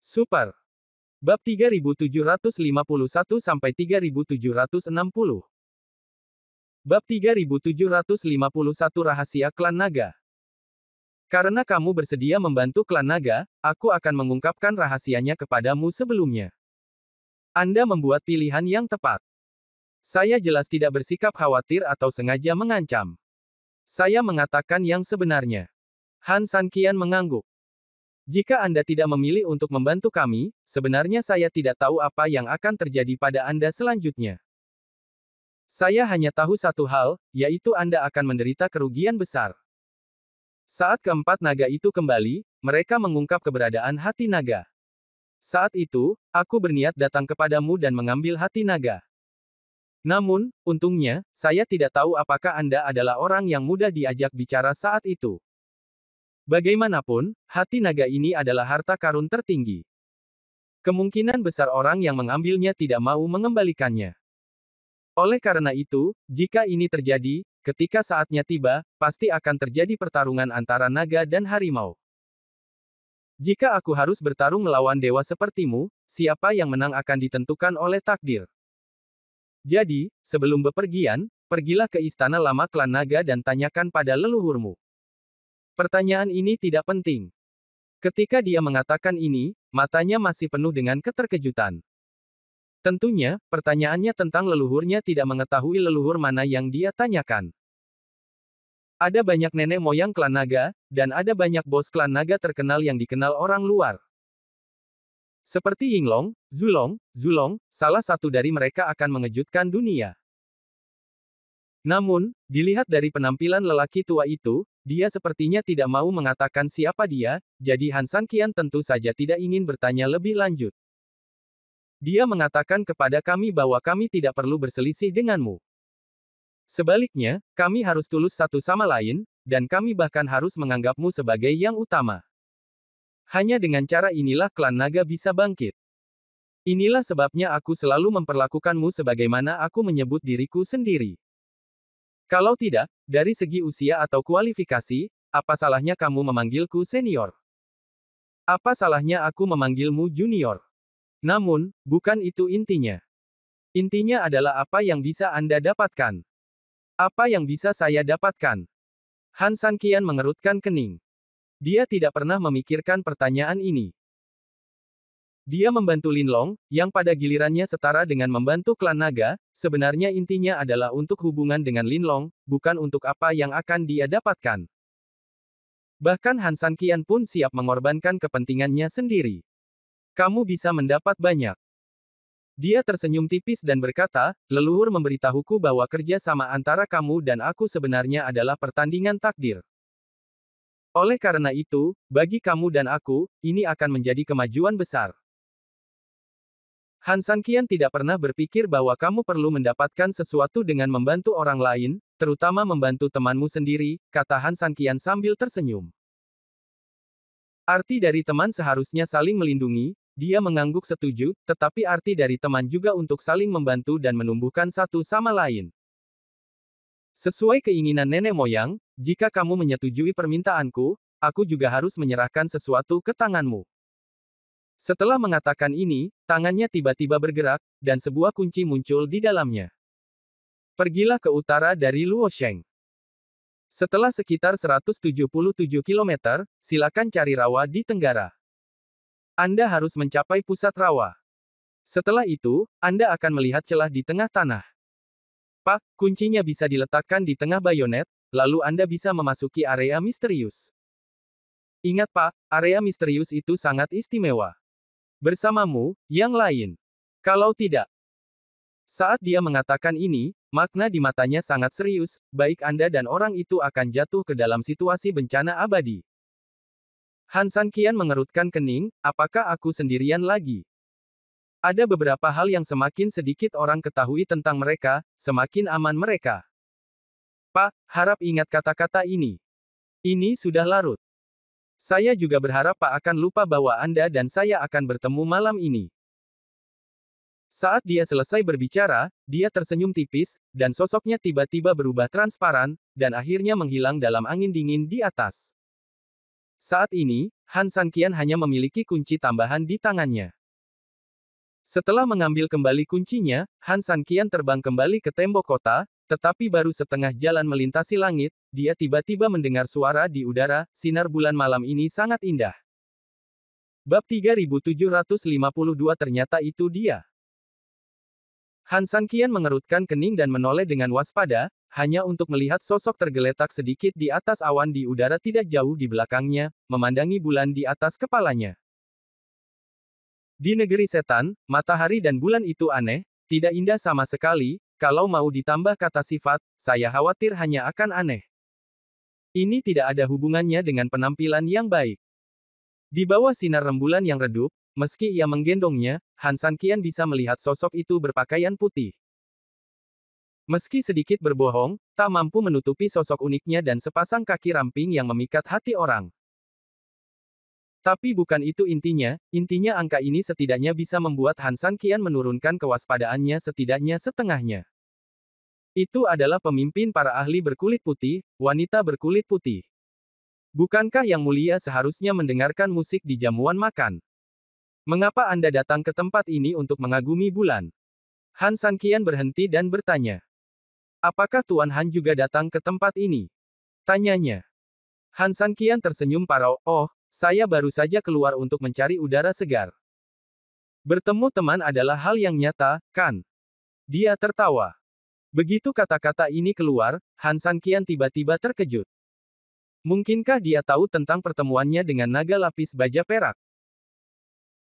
Super. Bab 3751 sampai 3760. Bab 3751 Rahasia Klan Naga. Karena kamu bersedia membantu klan naga, aku akan mengungkapkan rahasianya kepadamu sebelumnya. Anda membuat pilihan yang tepat. Saya jelas tidak bersikap khawatir atau sengaja mengancam. Saya mengatakan yang sebenarnya. Han Sanqian mengangguk. Jika Anda tidak memilih untuk membantu kami, sebenarnya saya tidak tahu apa yang akan terjadi pada Anda selanjutnya. Saya hanya tahu satu hal, yaitu Anda akan menderita kerugian besar. Saat keempat naga itu kembali, mereka mengungkap keberadaan hati naga. Saat itu, aku berniat datang kepadamu dan mengambil hati naga. Namun, untungnya, saya tidak tahu apakah Anda adalah orang yang mudah diajak bicara saat itu. Bagaimanapun, hati naga ini adalah harta karun tertinggi. Kemungkinan besar orang yang mengambilnya tidak mau mengembalikannya. Oleh karena itu, jika ini terjadi, ketika saatnya tiba, pasti akan terjadi pertarungan antara naga dan harimau. Jika aku harus bertarung melawan dewa sepertimu, siapa yang menang akan ditentukan oleh takdir. Jadi, sebelum bepergian, pergilah ke istana lama klan naga dan tanyakan pada leluhurmu. Pertanyaan ini tidak penting. Ketika dia mengatakan ini, matanya masih penuh dengan keterkejutan. Tentunya, pertanyaannya tentang leluhurnya tidak mengetahui leluhur mana yang dia tanyakan. Ada banyak nenek moyang klan naga, dan ada banyak bos klan naga terkenal yang dikenal orang luar. Seperti Yinglong, Zulong, salah satu dari mereka akan mengejutkan dunia. Namun, dilihat dari penampilan lelaki tua itu, dia sepertinya tidak mau mengatakan siapa dia, jadi Han Sanqian tentu saja tidak ingin bertanya lebih lanjut. Dia mengatakan kepada kami bahwa kami tidak perlu berselisih denganmu. Sebaliknya, kami harus tulus satu sama lain, dan kami bahkan harus menganggapmu sebagai yang utama. Hanya dengan cara inilah klan naga bisa bangkit. Inilah sebabnya aku selalu memperlakukanmu sebagaimana aku menyebut diriku sendiri. Kalau tidak, dari segi usia atau kualifikasi, apa salahnya kamu memanggilku senior? Apa salahnya aku memanggilmu junior? Namun, bukan itu intinya. Intinya adalah apa yang bisa Anda dapatkan. Apa yang bisa saya dapatkan? Han Sanqian mengerutkan kening. Dia tidak pernah memikirkan pertanyaan ini. Dia membantu Linlong, yang pada gilirannya setara dengan membantu klan naga, sebenarnya intinya adalah untuk hubungan dengan Linlong, bukan untuk apa yang akan dia dapatkan. Bahkan Han Sanqian pun siap mengorbankan kepentingannya sendiri. Kamu bisa mendapat banyak. Dia tersenyum tipis dan berkata, leluhur memberitahuku bahwa kerja sama antara kamu dan aku sebenarnya adalah pertandingan takdir. Oleh karena itu, bagi kamu dan aku, ini akan menjadi kemajuan besar. Han Sanqian tidak pernah berpikir bahwa kamu perlu mendapatkan sesuatu dengan membantu orang lain, terutama membantu temanmu sendiri, kata Han Sanqian sambil tersenyum. Arti dari teman seharusnya saling melindungi. Dia mengangguk setuju, tetapi arti dari teman juga untuk saling membantu dan menumbuhkan satu sama lain. Sesuai keinginan nenek moyang, jika kamu menyetujui permintaanku, aku juga harus menyerahkan sesuatu ke tanganmu. Setelah mengatakan ini, tangannya tiba-tiba bergerak, dan sebuah kunci muncul di dalamnya. Pergilah ke utara dari Luosheng. Setelah sekitar 177 km, silakan cari rawa di tenggara. Anda harus mencapai pusat rawa. Setelah itu, Anda akan melihat celah di tengah tanah. Pak, kuncinya bisa diletakkan di tengah bayonet, lalu Anda bisa memasuki area misterius. Ingat Pak, area misterius itu sangat istimewa. Bersamamu, yang lain. Kalau tidak. Saat dia mengatakan ini, makna di matanya sangat serius, baik Anda dan orang itu akan jatuh ke dalam situasi bencana abadi. Han Sanqian mengerutkan kening, apakah aku sendirian lagi? Ada beberapa hal yang semakin sedikit orang ketahui tentang mereka, semakin aman mereka. Pak, harap ingat kata-kata ini. Ini sudah larut. Saya juga berharap Pak akan lupa bahwa Anda dan saya akan bertemu malam ini. Saat dia selesai berbicara, dia tersenyum tipis, dan sosoknya tiba-tiba berubah transparan, dan akhirnya menghilang dalam angin dingin di atas. Saat ini, Han Sanqian hanya memiliki kunci tambahan di tangannya. Setelah mengambil kembali kuncinya, Han Sanqian terbang kembali ke tembok kota, tetapi baru setengah jalan melintasi langit, dia tiba-tiba mendengar suara di udara, sinar bulan malam ini sangat indah. Bab 3752 ternyata itu dia. Han Sanqian mengerutkan kening dan menoleh dengan waspada, hanya untuk melihat sosok tergeletak sedikit di atas awan di udara tidak jauh di belakangnya, memandangi bulan di atas kepalanya. Di negeri setan, matahari dan bulan itu aneh, tidak indah sama sekali, kalau mau ditambah kata sifat, saya khawatir hanya akan aneh. Ini tidak ada hubungannya dengan penampilan yang baik. Di bawah sinar rembulan yang redup, meski ia menggendongnya, Han Sanqian bisa melihat sosok itu berpakaian putih. Meski sedikit berbohong, tak mampu menutupi sosok uniknya dan sepasang kaki ramping yang memikat hati orang. Tapi bukan itu intinya angka ini setidaknya bisa membuat Han Sanqian menurunkan kewaspadaannya setidaknya setengahnya. Itu adalah pemimpin para ahli berkulit putih, wanita berkulit putih. Bukankah Yang Mulia seharusnya mendengarkan musik di jamuan makan? Mengapa Anda datang ke tempat ini untuk mengagumi bulan? Han Sanqian berhenti dan bertanya. Apakah Tuan Han juga datang ke tempat ini? Tanyanya. Han Sanqian tersenyum parau, oh, saya baru saja keluar untuk mencari udara segar. Bertemu teman adalah hal yang nyata, kan? Dia tertawa. Begitu kata-kata ini keluar, Han Sanqian tiba-tiba terkejut. Mungkinkah dia tahu tentang pertemuannya dengan naga lapis baja perak?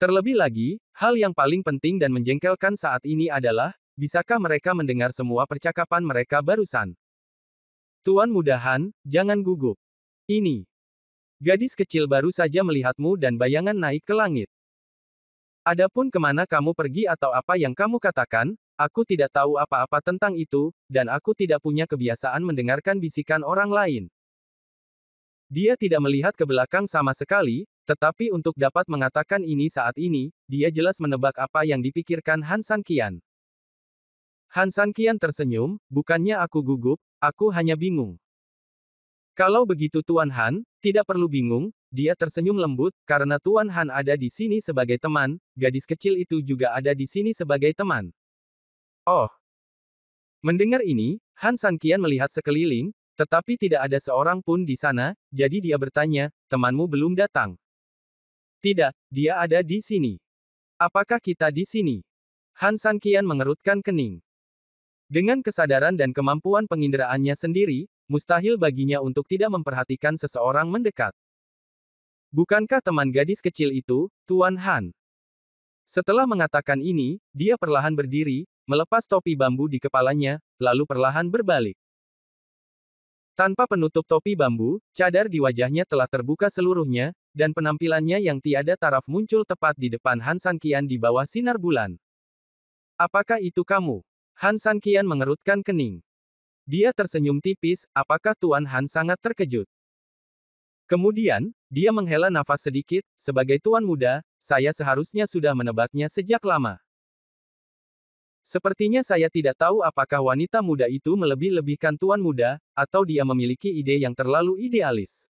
Terlebih lagi, hal yang paling penting dan menjengkelkan saat ini adalah, bisakah mereka mendengar semua percakapan mereka barusan? Tuan Muda Han, jangan gugup. Ini. Gadis kecil baru saja melihatmu dan bayangan naik ke langit. Adapun kemana kamu pergi atau apa yang kamu katakan, aku tidak tahu apa-apa tentang itu, dan aku tidak punya kebiasaan mendengarkan bisikan orang lain. Dia tidak melihat ke belakang sama sekali, tetapi untuk dapat mengatakan ini saat ini, dia jelas menebak apa yang dipikirkan Han Sanqian. Han Sanqian tersenyum, bukannya aku gugup, aku hanya bingung. Kalau begitu Tuan Han, tidak perlu bingung, dia tersenyum lembut, karena Tuan Han ada di sini sebagai teman, gadis kecil itu juga ada di sini sebagai teman. Oh. Mendengar ini, Han Sanqian melihat sekeliling, tetapi tidak ada seorang pun di sana, jadi dia bertanya, temanmu belum datang? Tidak, dia ada di sini. Apakah kita di sini? Han Sanqian mengerutkan kening. Dengan kesadaran dan kemampuan penginderaannya sendiri, mustahil baginya untuk tidak memperhatikan seseorang mendekat. Bukankah teman gadis kecil itu, Tuan Han? Setelah mengatakan ini, dia perlahan berdiri, melepas topi bambu di kepalanya, lalu perlahan berbalik. Tanpa penutup topi bambu, cadar di wajahnya telah terbuka seluruhnya, dan penampilannya yang tiada taraf muncul tepat di depan Han Sanqian di bawah sinar bulan. Apakah itu kamu? Han Sanqian mengerutkan kening. Dia tersenyum tipis, apakah Tuan Han sangat terkejut? Kemudian, dia menghela nafas sedikit, sebagai tuan muda, saya seharusnya sudah menebaknya sejak lama. Sepertinya saya tidak tahu apakah wanita muda itu melebih-lebihkan tuan muda, atau dia memiliki ide yang terlalu idealis.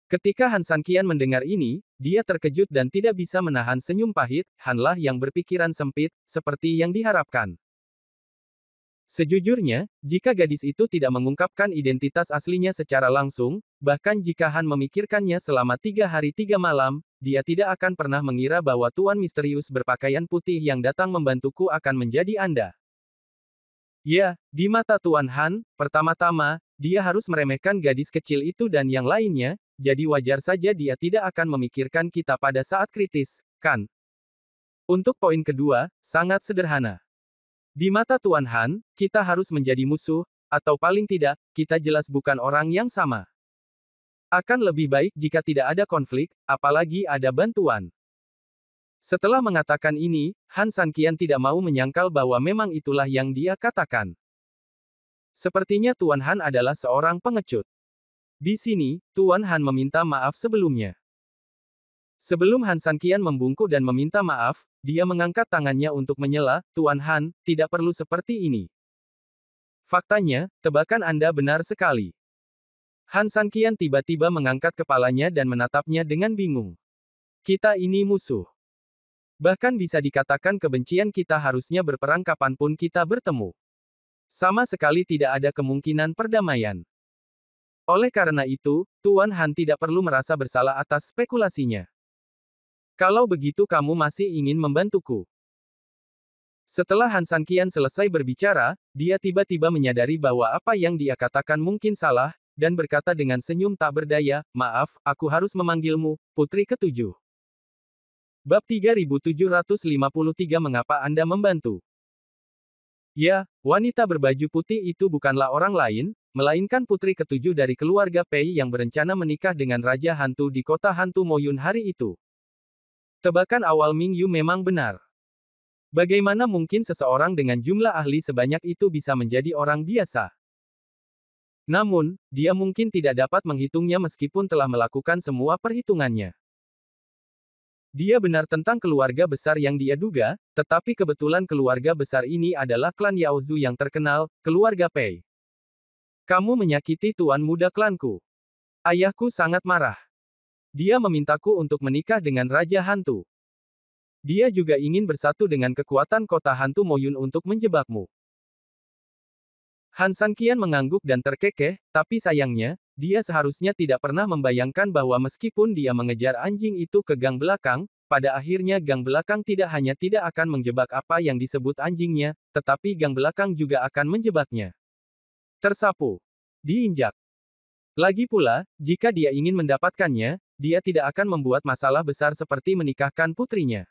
Ketika Han Sanqian mendengar ini, dia terkejut dan tidak bisa menahan senyum pahit, Hanlah yang berpikiran sempit, seperti yang diharapkan. Sejujurnya, jika gadis itu tidak mengungkapkan identitas aslinya secara langsung, bahkan jika Han memikirkannya selama 3 hari 3 malam, dia tidak akan pernah mengira bahwa tuan misterius berpakaian putih yang datang membantuku akan menjadi Anda. Ya, di mata Tuan Han, pertama-tama, dia harus meremehkan gadis kecil itu dan yang lainnya, jadi wajar saja dia tidak akan memikirkan kita pada saat kritis, kan? Untuk poin kedua, sangat sederhana. Di mata Tuan Han, kita harus menjadi musuh, atau paling tidak, kita jelas bukan orang yang sama. Akan lebih baik jika tidak ada konflik, apalagi ada bantuan. Setelah mengatakan ini, Han Sanqian tidak mau menyangkal bahwa memang itulah yang dia katakan. Sepertinya Tuan Han adalah seorang pengecut. Di sini, Tuan Han meminta maaf sebelumnya. Sebelum Han Sanqian membungkuk dan meminta maaf, dia mengangkat tangannya untuk menyela, Tuan Han, tidak perlu seperti ini. Faktanya, tebakan Anda benar sekali. Han Sanqian tiba-tiba mengangkat kepalanya dan menatapnya dengan bingung. Kita ini musuh. Bahkan bisa dikatakan kebencian kita harusnya berperang kapanpun kita bertemu. Sama sekali tidak ada kemungkinan perdamaian. Oleh karena itu, Tuan Han tidak perlu merasa bersalah atas spekulasinya. Kalau begitu kamu masih ingin membantuku. Setelah Han Sanqian selesai berbicara, dia tiba-tiba menyadari bahwa apa yang dia katakan mungkin salah, dan berkata dengan senyum tak berdaya, maaf, aku harus memanggilmu, Putri Ketujuh. Bab 3753 Mengapa Anda membantu? Ya, wanita berbaju putih itu bukanlah orang lain, melainkan Putri Ketujuh dari keluarga Pei yang berencana menikah dengan Raja Hantu di kota Hantu Moyun hari itu. Tebakan awal Ming Yu memang benar. Bagaimana mungkin seseorang dengan jumlah ahli sebanyak itu bisa menjadi orang biasa? Namun, dia mungkin tidak dapat menghitungnya meskipun telah melakukan semua perhitungannya. Dia benar tentang keluarga besar yang dia duga, tetapi kebetulan keluarga besar ini adalah klan Yaozu yang terkenal, keluarga Pei. Kamu menyakiti tuan muda klanku. Ayahku sangat marah. Dia memintaku untuk menikah dengan Raja Hantu. Dia juga ingin bersatu dengan kekuatan kota Hantu Moyun untuk menjebakmu. Han Sanqian mengangguk dan terkekeh, tapi sayangnya, dia seharusnya tidak pernah membayangkan bahwa meskipun dia mengejar anjing itu ke gang belakang, pada akhirnya gang belakang tidak hanya tidak akan menjebak apa yang disebut anjingnya, tetapi gang belakang juga akan menjebaknya. Tersapu. Diinjak. Lagi pula, jika dia ingin mendapatkannya, dia tidak akan membuat masalah besar seperti menikahkan putrinya.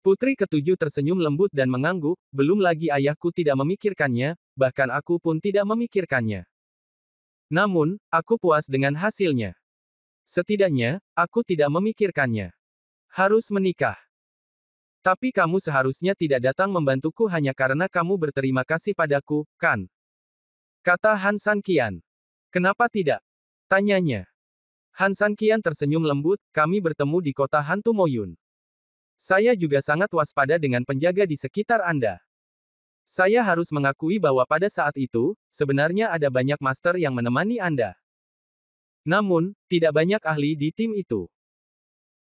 Putri Ketujuh tersenyum lembut dan mengangguk, belum lagi ayahku tidak memikirkannya, bahkan aku pun tidak memikirkannya. Namun, aku puas dengan hasilnya. Setidaknya, aku tidak memikirkannya. Harus menikah. Tapi kamu seharusnya tidak datang membantuku hanya karena kamu berterima kasih padaku, kan? Kata Han Sanqian. Kenapa tidak? Tanyanya. Han Sanqian tersenyum lembut, kami bertemu di kota Hantu Moyun. Saya juga sangat waspada dengan penjaga di sekitar Anda. Saya harus mengakui bahwa pada saat itu, sebenarnya ada banyak master yang menemani Anda. Namun, tidak banyak ahli di tim itu.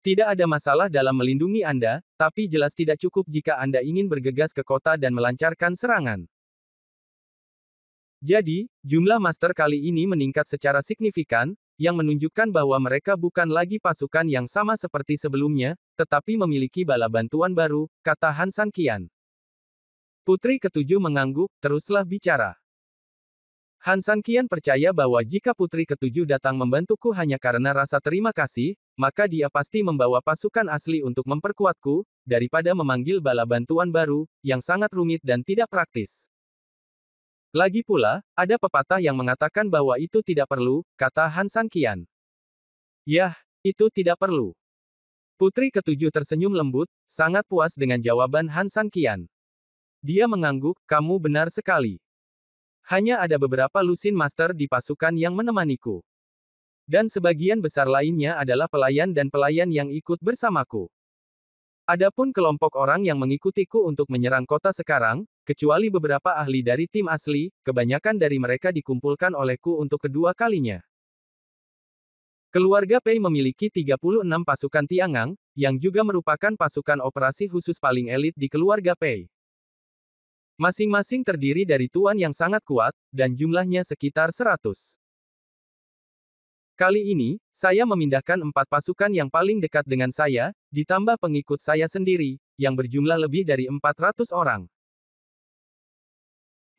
Tidak ada masalah dalam melindungi Anda, tapi jelas tidak cukup jika Anda ingin bergegas ke kota dan melancarkan serangan. Jadi, jumlah master kali ini meningkat secara signifikan, yang menunjukkan bahwa mereka bukan lagi pasukan yang sama seperti sebelumnya, tetapi memiliki bala bantuan baru, kata Han Sanqian. Putri Ketujuh mengangguk, teruslah bicara. Han Sanqian percaya bahwa jika Putri Ketujuh datang membantuku hanya karena rasa terima kasih, maka dia pasti membawa pasukan asli untuk memperkuatku, daripada memanggil bala bantuan baru, yang sangat rumit dan tidak praktis. Lagi pula, ada pepatah yang mengatakan bahwa itu tidak perlu, kata Han Sanqian. Yah, itu tidak perlu. Putri Ketujuh tersenyum lembut, sangat puas dengan jawaban Han Sanqian. Dia mengangguk, kamu benar sekali. Hanya ada beberapa lusin master di pasukan yang menemaniku. Dan sebagian besar lainnya adalah pelayan dan pelayan yang ikut bersamaku. Adapun kelompok orang yang mengikutiku untuk menyerang kota sekarang, kecuali beberapa ahli dari tim asli, kebanyakan dari mereka dikumpulkan olehku untuk kedua kalinya. Keluarga Pei memiliki 36 pasukan Tiangang, yang juga merupakan pasukan operasi khusus paling elit di keluarga Pei. Masing-masing terdiri dari tuan yang sangat kuat, dan jumlahnya sekitar 100. Kali ini, saya memindahkan 4 pasukan yang paling dekat dengan saya, ditambah pengikut saya sendiri, yang berjumlah lebih dari 400 orang.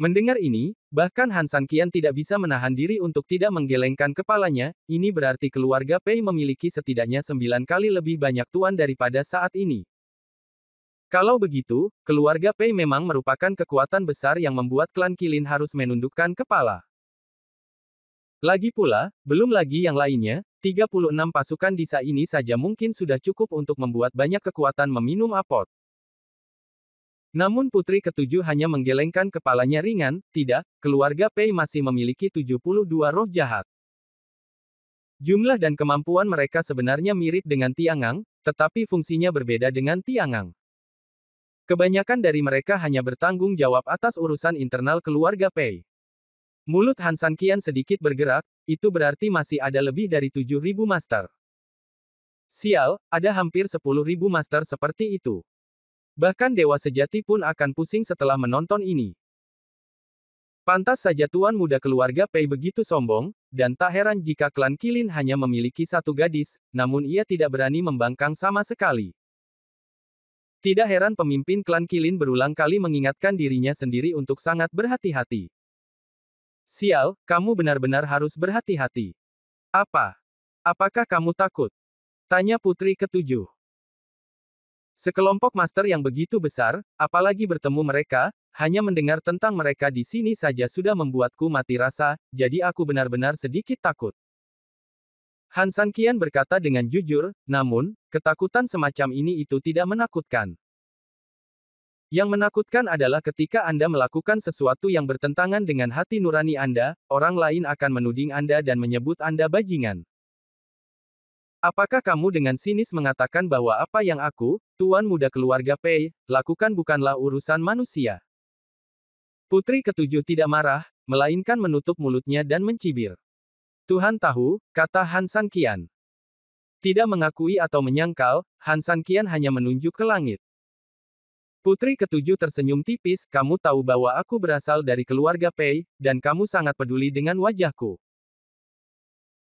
Mendengar ini, bahkan Han Sanqian tidak bisa menahan diri untuk tidak menggelengkan kepalanya, ini berarti keluarga Pei memiliki setidaknya 9 kali lebih banyak tuan daripada saat ini. Kalau begitu, keluarga Pei memang merupakan kekuatan besar yang membuat klan Qilin harus menundukkan kepala. Lagi pula, belum lagi yang lainnya, 36 pasukan disa ini saja mungkin sudah cukup untuk membuat banyak kekuatan meminum apot. Namun Putri Ketujuh hanya menggelengkan kepalanya ringan, tidak, keluarga Pei masih memiliki 72 roh jahat. Jumlah dan kemampuan mereka sebenarnya mirip dengan Tiangang, tetapi fungsinya berbeda dengan Tiangang. Kebanyakan dari mereka hanya bertanggung jawab atas urusan internal keluarga Pei. Mulut Han San Qian sedikit bergerak, itu berarti masih ada lebih dari 7.000 master. Sial, ada hampir 10.000 master seperti itu. Bahkan dewa sejati pun akan pusing setelah menonton ini. Pantas saja tuan muda keluarga Pei begitu sombong, dan tak heran jika klan Qilin hanya memiliki satu gadis, namun ia tidak berani membangkang sama sekali. Tidak heran pemimpin klan Qilin berulang kali mengingatkan dirinya sendiri untuk sangat berhati-hati. Sial, kamu benar-benar harus berhati-hati. Apa? Apakah kamu takut? Tanya putri ketujuh. Sekelompok master yang begitu besar, apalagi bertemu mereka, hanya mendengar tentang mereka di sini saja sudah membuatku mati rasa, jadi aku benar-benar sedikit takut. Han San Qian berkata dengan jujur, namun, ketakutan semacam ini itu tidak menakutkan. Yang menakutkan adalah ketika Anda melakukan sesuatu yang bertentangan dengan hati nurani Anda, orang lain akan menuding Anda dan menyebut Anda bajingan. Apakah kamu dengan sinis mengatakan bahwa apa yang aku, tuan muda keluarga Pei, lakukan bukanlah urusan manusia? Putri ketujuh tidak marah, melainkan menutup mulutnya dan mencibir. Tuhan tahu, kata Han San Qian. Tidak mengakui atau menyangkal, Han San Qian hanya menunjuk ke langit. Putri ketujuh tersenyum tipis, kamu tahu bahwa aku berasal dari keluarga Pei, dan kamu sangat peduli dengan wajahku.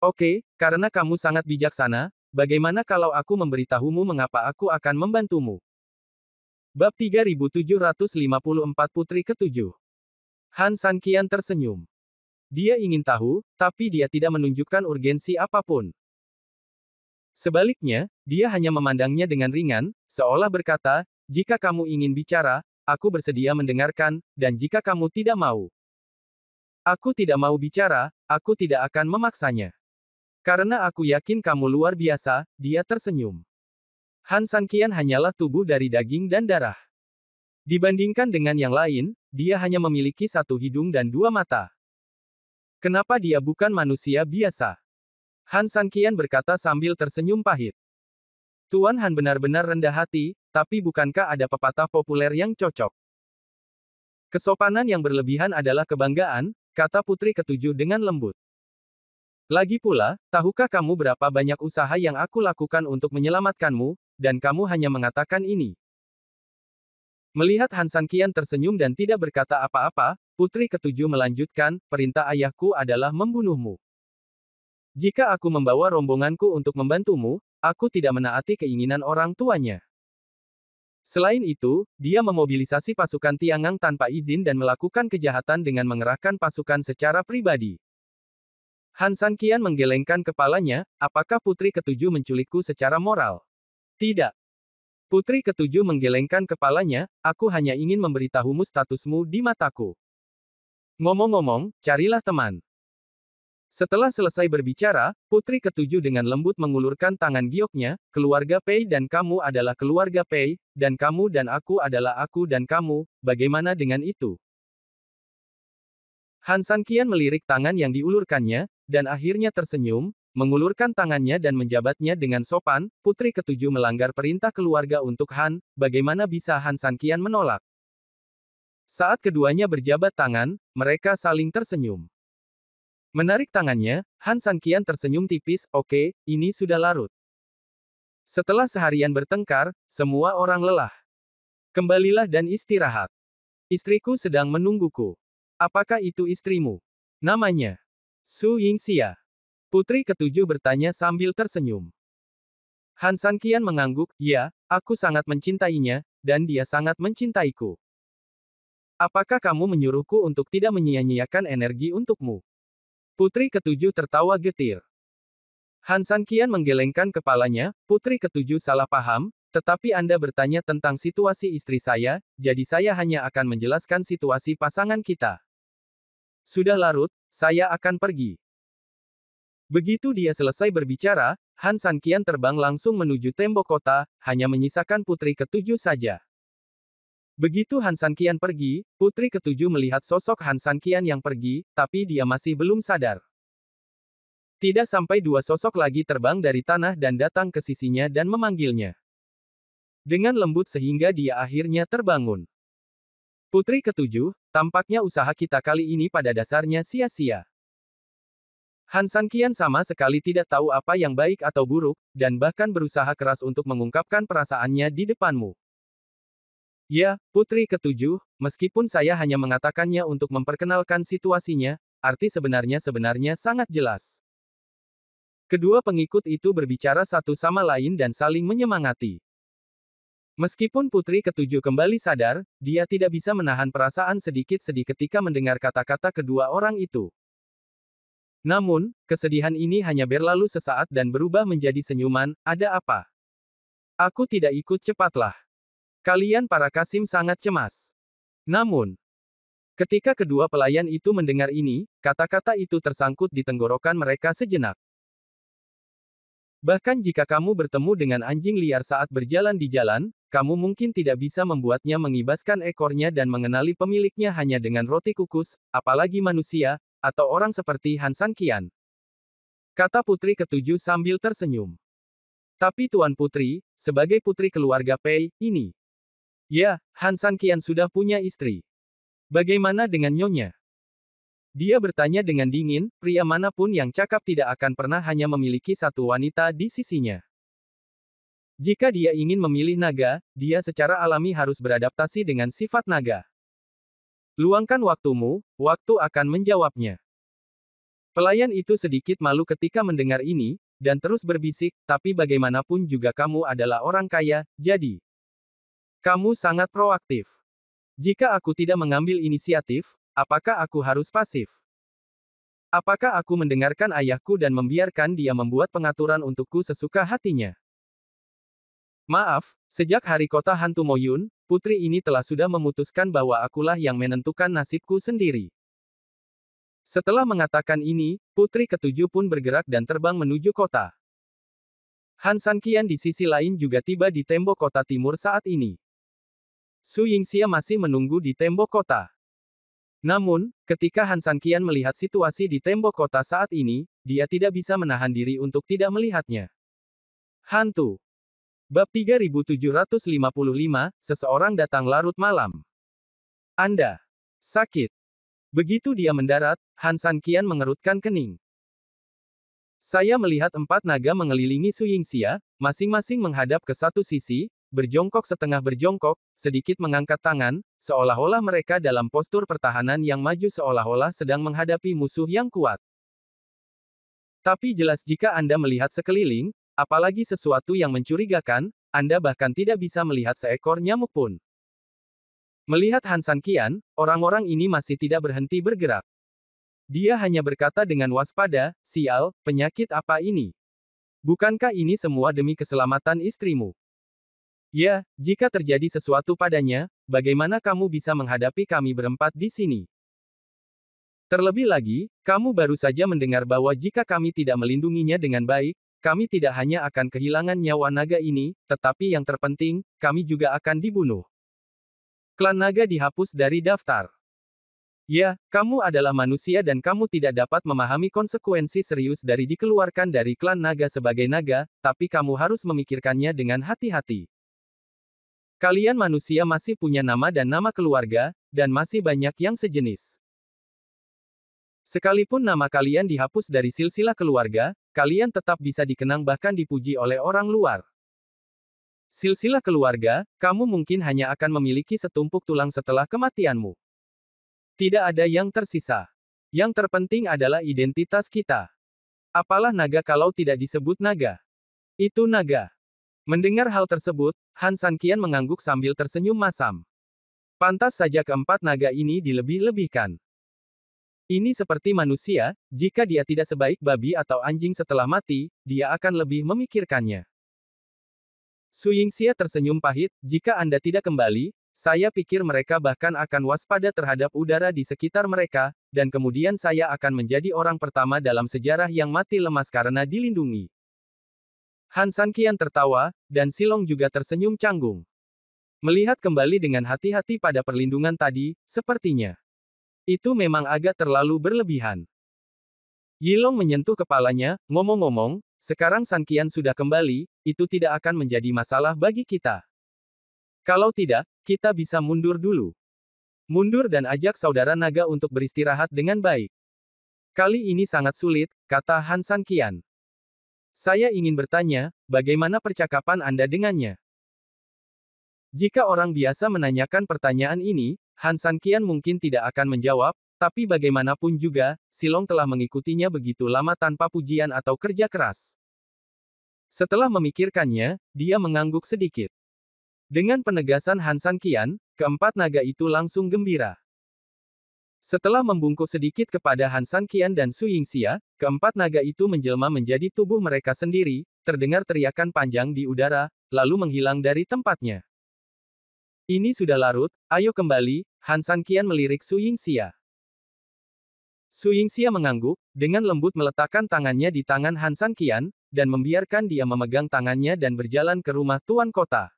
Oke, karena kamu sangat bijaksana, bagaimana kalau aku memberitahumu mengapa aku akan membantumu? Bab 3754 Putri ketujuh. Han San Qian tersenyum. Dia ingin tahu, tapi dia tidak menunjukkan urgensi apapun. Sebaliknya, dia hanya memandangnya dengan ringan, seolah berkata, jika kamu ingin bicara, aku bersedia mendengarkan, dan jika kamu tidak mau, aku tidak mau bicara, aku tidak akan memaksanya. Karena aku yakin kamu luar biasa, dia tersenyum. Han San Qian hanyalah tubuh dari daging dan darah. Dibandingkan dengan yang lain, dia hanya memiliki satu hidung dan dua mata. Kenapa dia bukan manusia biasa? Han San Qian berkata sambil tersenyum pahit. Tuan Han benar-benar rendah hati, tapi bukankah ada pepatah populer yang cocok? Kesopanan yang berlebihan adalah kebanggaan, kata putri ketujuh dengan lembut. Lagi pula, tahukah kamu berapa banyak usaha yang aku lakukan untuk menyelamatkanmu, dan kamu hanya mengatakan ini? Melihat Han San Qian tersenyum dan tidak berkata apa-apa, putri ketujuh melanjutkan, perintah ayahku adalah membunuhmu. Jika aku membawa rombonganku untuk membantumu, aku tidak menaati keinginan orang tuanya. Selain itu, dia memobilisasi pasukan Tiangang tanpa izin dan melakukan kejahatan dengan mengerahkan pasukan secara pribadi. Han San Qian menggelengkan kepalanya, apakah putri ketujuh menculikku secara moral? Tidak. Putri ketujuh menggelengkan kepalanya, aku hanya ingin memberitahumu statusmu di mataku. Ngomong-ngomong, carilah teman. Setelah selesai berbicara, putri ketujuh dengan lembut mengulurkan tangan gioknya, keluarga Pei dan kamu adalah keluarga Pei, dan kamu dan aku adalah aku dan kamu, bagaimana dengan itu? Han San Qian melirik tangan yang diulurkannya, dan akhirnya tersenyum, mengulurkan tangannya dan menjabatnya dengan sopan, putri ketujuh melanggar perintah keluarga untuk Han, bagaimana bisa Han San Qian menolak? Saat keduanya berjabat tangan, mereka saling tersenyum. Menarik tangannya, Han San Qian tersenyum tipis, oke, ini sudah larut. Setelah seharian bertengkar, semua orang lelah. Kembalilah dan istirahat. Istriku sedang menungguku. Apakah itu istrimu? Namanya Su Yingxia. Putri ketujuh bertanya sambil tersenyum. Han San Qian mengangguk, ya, aku sangat mencintainya, dan dia sangat mencintaiku. Apakah kamu menyuruhku untuk tidak menyia-nyiakan energi untukmu? Putri ketujuh tertawa getir. Han San Qian menggelengkan kepalanya, putri ketujuh salah paham, tetapi Anda bertanya tentang situasi istri saya, jadi saya hanya akan menjelaskan situasi pasangan kita. Sudah larut, saya akan pergi. Begitu dia selesai berbicara, Han San Qian terbang langsung menuju tembok kota, hanya menyisakan putri ketujuh saja. Begitu Han San Qian pergi, putri ketujuh melihat sosok Han San Qian yang pergi, tapi dia masih belum sadar. Tidak sampai dua sosok lagi terbang dari tanah dan datang ke sisinya dan memanggilnya. Dengan lembut sehingga dia akhirnya terbangun. Putri ketujuh, tampaknya usaha kita kali ini pada dasarnya sia-sia. Han Sanqian sama sekali tidak tahu apa yang baik atau buruk, dan bahkan berusaha keras untuk mengungkapkan perasaannya di depanmu. Ya, Putri ketujuh, meskipun saya hanya mengatakannya untuk memperkenalkan situasinya, arti sebenarnya sangat jelas. Kedua pengikut itu berbicara satu sama lain dan saling menyemangati. Meskipun Putri ketujuh kembali sadar, dia tidak bisa menahan perasaan sedikit-sedih ketika mendengar kata-kata kedua orang itu. Namun, kesedihan ini hanya berlalu sesaat dan berubah menjadi senyuman. Ada apa? Aku tidak ikut, cepatlah. Kalian para Kasim sangat cemas. Namun, ketika kedua pelayan itu mendengar ini, kata-kata itu tersangkut di tenggorokan mereka sejenak. Bahkan jika kamu bertemu dengan anjing liar saat berjalan di jalan, kamu mungkin tidak bisa membuatnya mengibaskan ekornya dan mengenali pemiliknya hanya dengan roti kukus, apalagi manusia, atau orang seperti Han Sanqian. Kata Putri ketujuh sambil tersenyum. Tapi Tuan Putri, sebagai putri keluarga Pei, ini. Ya, Han Sanqian sudah punya istri. Bagaimana dengan nyonya? Dia bertanya dengan dingin, pria manapun yang cakap tidak akan pernah hanya memiliki satu wanita di sisinya. Jika dia ingin memilih naga, dia secara alami harus beradaptasi dengan sifat naga. Luangkan waktumu, waktu akan menjawabnya. Pelayan itu sedikit malu ketika mendengar ini, dan terus berbisik, tapi bagaimanapun juga kamu adalah orang kaya, jadi kamu sangat proaktif. Jika aku tidak mengambil inisiatif, apakah aku harus pasif? Apakah aku mendengarkan ayahku dan membiarkan dia membuat pengaturan untukku sesuka hatinya? Maaf, sejak hari kota hantu Moyun, putri ini telah sudah memutuskan bahwa akulah yang menentukan nasibku sendiri. Setelah mengatakan ini, putri ketujuh pun bergerak dan terbang menuju kota. Han Sanqian di sisi lain juga tiba di tembok kota timur saat ini. Su Yingxia masih menunggu di tembok kota. Namun, ketika Han Sanqian melihat situasi di tembok kota saat ini, dia tidak bisa menahan diri untuk tidak melihatnya. Hantu. Bab 3755, seseorang datang larut malam. Anda sakit. Begitu dia mendarat, Han Sanqian mengerutkan kening. Saya melihat 4 naga mengelilingi Su Yingxia, masing-masing menghadap ke satu sisi, berjongkok setengah berjongkok, sedikit mengangkat tangan, seolah-olah mereka dalam postur pertahanan yang maju seolah-olah sedang menghadapi musuh yang kuat. Tapi jelas jika Anda melihat sekeliling, apalagi sesuatu yang mencurigakan, Anda bahkan tidak bisa melihat seekor nyamuk pun. Melihat Han Sanqian, orang-orang ini masih tidak berhenti bergerak. Dia hanya berkata dengan waspada, sial, penyakit apa ini? Bukankah ini semua demi keselamatan istrimu? Ya, jika terjadi sesuatu padanya, bagaimana kamu bisa menghadapi kami berempat di sini? Terlebih lagi, kamu baru saja mendengar bahwa jika kami tidak melindunginya dengan baik, kami tidak hanya akan kehilangan nyawa naga ini, tetapi yang terpenting, kami juga akan dibunuh. Klan naga dihapus dari daftar. Ya, kamu adalah manusia dan kamu tidak dapat memahami konsekuensi serius dari dikeluarkan dari klan naga sebagai naga, tapi kamu harus memikirkannya dengan hati-hati. Kalian manusia masih punya nama dan nama keluarga, dan masih banyak yang sejenis. Sekalipun nama kalian dihapus dari silsilah keluarga, kalian tetap bisa dikenang bahkan dipuji oleh orang luar. Silsilah keluarga, kamu mungkin hanya akan memiliki setumpuk tulang setelah kematianmu. Tidak ada yang tersisa. Yang terpenting adalah identitas kita. Apalah naga kalau tidak disebut naga? Itu naga. Mendengar hal tersebut, Han Sanqian mengangguk sambil tersenyum masam. Pantas saja keempat naga ini dilebih-lebihkan. Ini seperti manusia, jika dia tidak sebaik babi atau anjing setelah mati, dia akan lebih memikirkannya. Su Yingxia tersenyum pahit, jika Anda tidak kembali, saya pikir mereka bahkan akan waspada terhadap udara di sekitar mereka, dan kemudian saya akan menjadi orang pertama dalam sejarah yang mati lemas karena dilindungi. Han Sanqian tertawa, dan Silong juga tersenyum canggung. Melihat kembali dengan hati-hati pada perlindungan tadi, sepertinya itu memang agak terlalu berlebihan. Yilong menyentuh kepalanya, ngomong-ngomong, sekarang Sanqian sudah kembali, itu tidak akan menjadi masalah bagi kita. Kalau tidak, kita bisa mundur dulu. Mundur dan ajak saudara naga untuk beristirahat dengan baik. Kali ini sangat sulit, kata Han San Qian. Saya ingin bertanya, bagaimana percakapan Anda dengannya? Jika orang biasa menanyakan pertanyaan ini, Han San Qian mungkin tidak akan menjawab, tapi bagaimanapun juga, Silong telah mengikutinya begitu lama tanpa pujian atau kerja keras. Setelah memikirkannya, dia mengangguk sedikit. Dengan penegasan Han San Qian, keempat naga itu langsung gembira. Setelah membungkuk sedikit kepada Han San Qian dan Su Yingxia, keempat naga itu menjelma menjadi tubuh mereka sendiri, terdengar teriakan panjang di udara, lalu menghilang dari tempatnya. Ini sudah larut, ayo kembali, Han San Qian melirik Su Yingxia. Su Yingxia mengangguk, dengan lembut meletakkan tangannya di tangan Han San Qian, dan membiarkan dia memegang tangannya dan berjalan ke rumah tuan kota.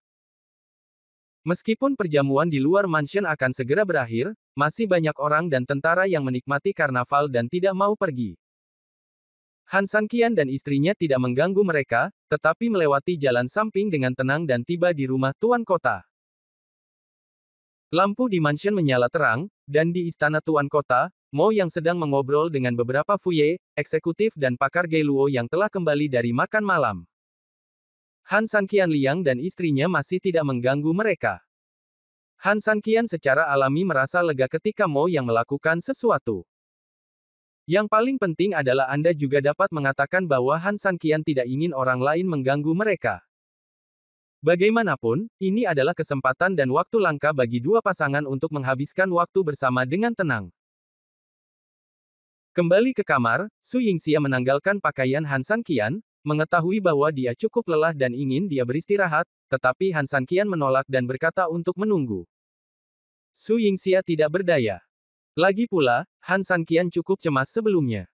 Meskipun perjamuan di luar mansion akan segera berakhir, masih banyak orang dan tentara yang menikmati karnaval dan tidak mau pergi. Han San Qian dan istrinya tidak mengganggu mereka, tetapi melewati jalan samping dengan tenang dan tiba di rumah tuan kota. Lampu di mansion menyala terang, dan di istana tuan kota, Mo yang sedang mengobrol dengan beberapa Fuye, eksekutif dan pakar Geiluo yang telah kembali dari makan malam. Han San Qian Liang dan istrinya masih tidak mengganggu mereka. Han San Qian secara alami merasa lega ketika Mo yang melakukan sesuatu. Yang paling penting adalah Anda juga dapat mengatakan bahwa Han San Qian tidak ingin orang lain mengganggu mereka. Bagaimanapun, ini adalah kesempatan dan waktu langka bagi dua pasangan untuk menghabiskan waktu bersama dengan tenang. Kembali ke kamar, Su Yingxia menanggalkan pakaian Han San Qian, mengetahui bahwa dia cukup lelah dan ingin dia beristirahat, tetapi Han San Qian menolak dan berkata untuk menunggu. Su Yingxia tidak berdaya. Lagi pula, Han San Qian cukup cemas sebelumnya.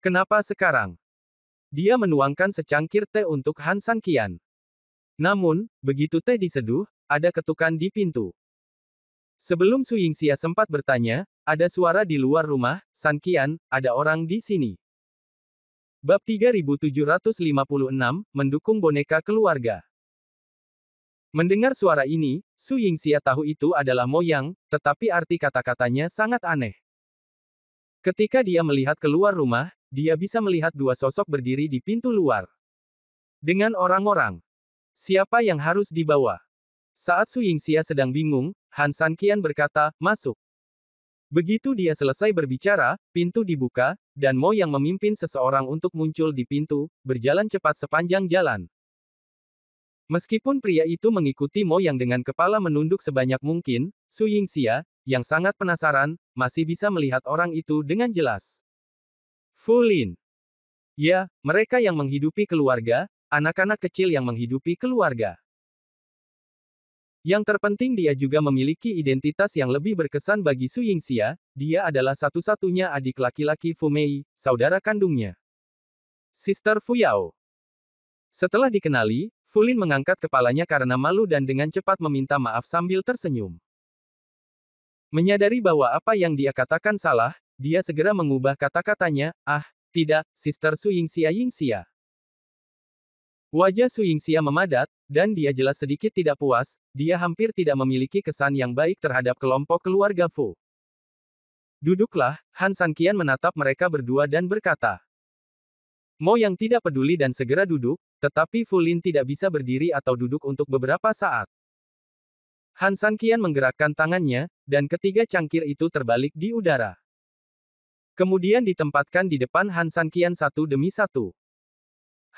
Kenapa sekarang? Dia menuangkan secangkir teh untuk Han San Qian. Namun, begitu teh diseduh, ada ketukan di pintu. Sebelum Su Yingxia sempat bertanya, ada suara di luar rumah, San Qian, ada orang di sini. Bab 3756, mendukung boneka keluarga. Mendengar suara ini, Su Yingxia tahu itu adalah Mo Yang, tetapi arti kata-katanya sangat aneh. Ketika dia melihat keluar rumah, dia bisa melihat dua sosok berdiri di pintu luar. Dengan orang-orang. Siapa yang harus dibawa? Saat Su Yingxia sedang bingung, Han San Qian berkata, masuk. Begitu dia selesai berbicara, pintu dibuka, dan Mo yang memimpin seseorang untuk muncul di pintu, berjalan cepat sepanjang jalan. Meskipun pria itu mengikuti Mo yang dengan kepala menunduk sebanyak mungkin, Su Yingxia, yang sangat penasaran, masih bisa melihat orang itu dengan jelas. Fu Lin. Ya, mereka yang menghidupi keluarga, anak-anak kecil yang menghidupi keluarga. Yang terpenting dia juga memiliki identitas yang lebih berkesan bagi Su Yingxia, dia adalah satu-satunya adik laki-laki Fu Mei, saudara kandungnya. Sister Fu Yao. Setelah dikenali, Fu Lin mengangkat kepalanya karena malu dan dengan cepat meminta maaf sambil tersenyum. Menyadari bahwa apa yang dia katakan salah, dia segera mengubah kata-katanya, tidak, Sister Su Yingxia. Wajah Su Yingxia memadat, dan dia jelas sedikit tidak puas, dia hampir tidak memiliki kesan yang baik terhadap kelompok keluarga Fu. Duduklah, Han San Qian menatap mereka berdua dan berkata. Mo yang tidak peduli dan segera duduk, tetapi Fu Lin tidak bisa berdiri atau duduk untuk beberapa saat. Han San Qian menggerakkan tangannya, dan ketiga cangkir itu terbalik di udara. Kemudian ditempatkan di depan Han San Qian satu demi satu.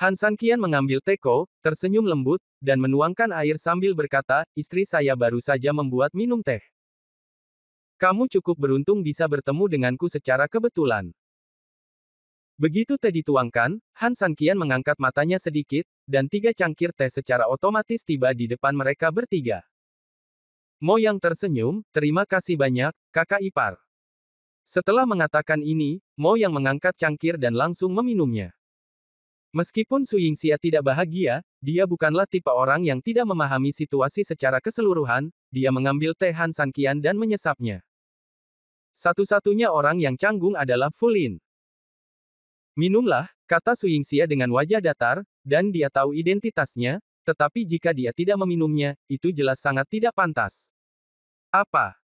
Han San Qian mengambil teko, tersenyum lembut, dan menuangkan air sambil berkata, istri saya baru saja membuat minum teh. Kamu cukup beruntung bisa bertemu denganku secara kebetulan. Begitu teh dituangkan, Han San Qian mengangkat matanya sedikit, dan tiga cangkir teh secara otomatis tiba di depan mereka bertiga. Mo yang tersenyum, terima kasih banyak, kakak ipar. Setelah mengatakan ini, Mo yang mengangkat cangkir dan langsung meminumnya. Meskipun Su Yingxia tidak bahagia, dia bukanlah tipe orang yang tidak memahami situasi secara keseluruhan, dia mengambil teh Han San Qian dan menyesapnya. Satu-satunya orang yang canggung adalah Fu Lin. Minumlah, kata Su Yingxia dengan wajah datar, dan dia tahu identitasnya, tetapi jika dia tidak meminumnya, itu jelas sangat tidak pantas. Apa?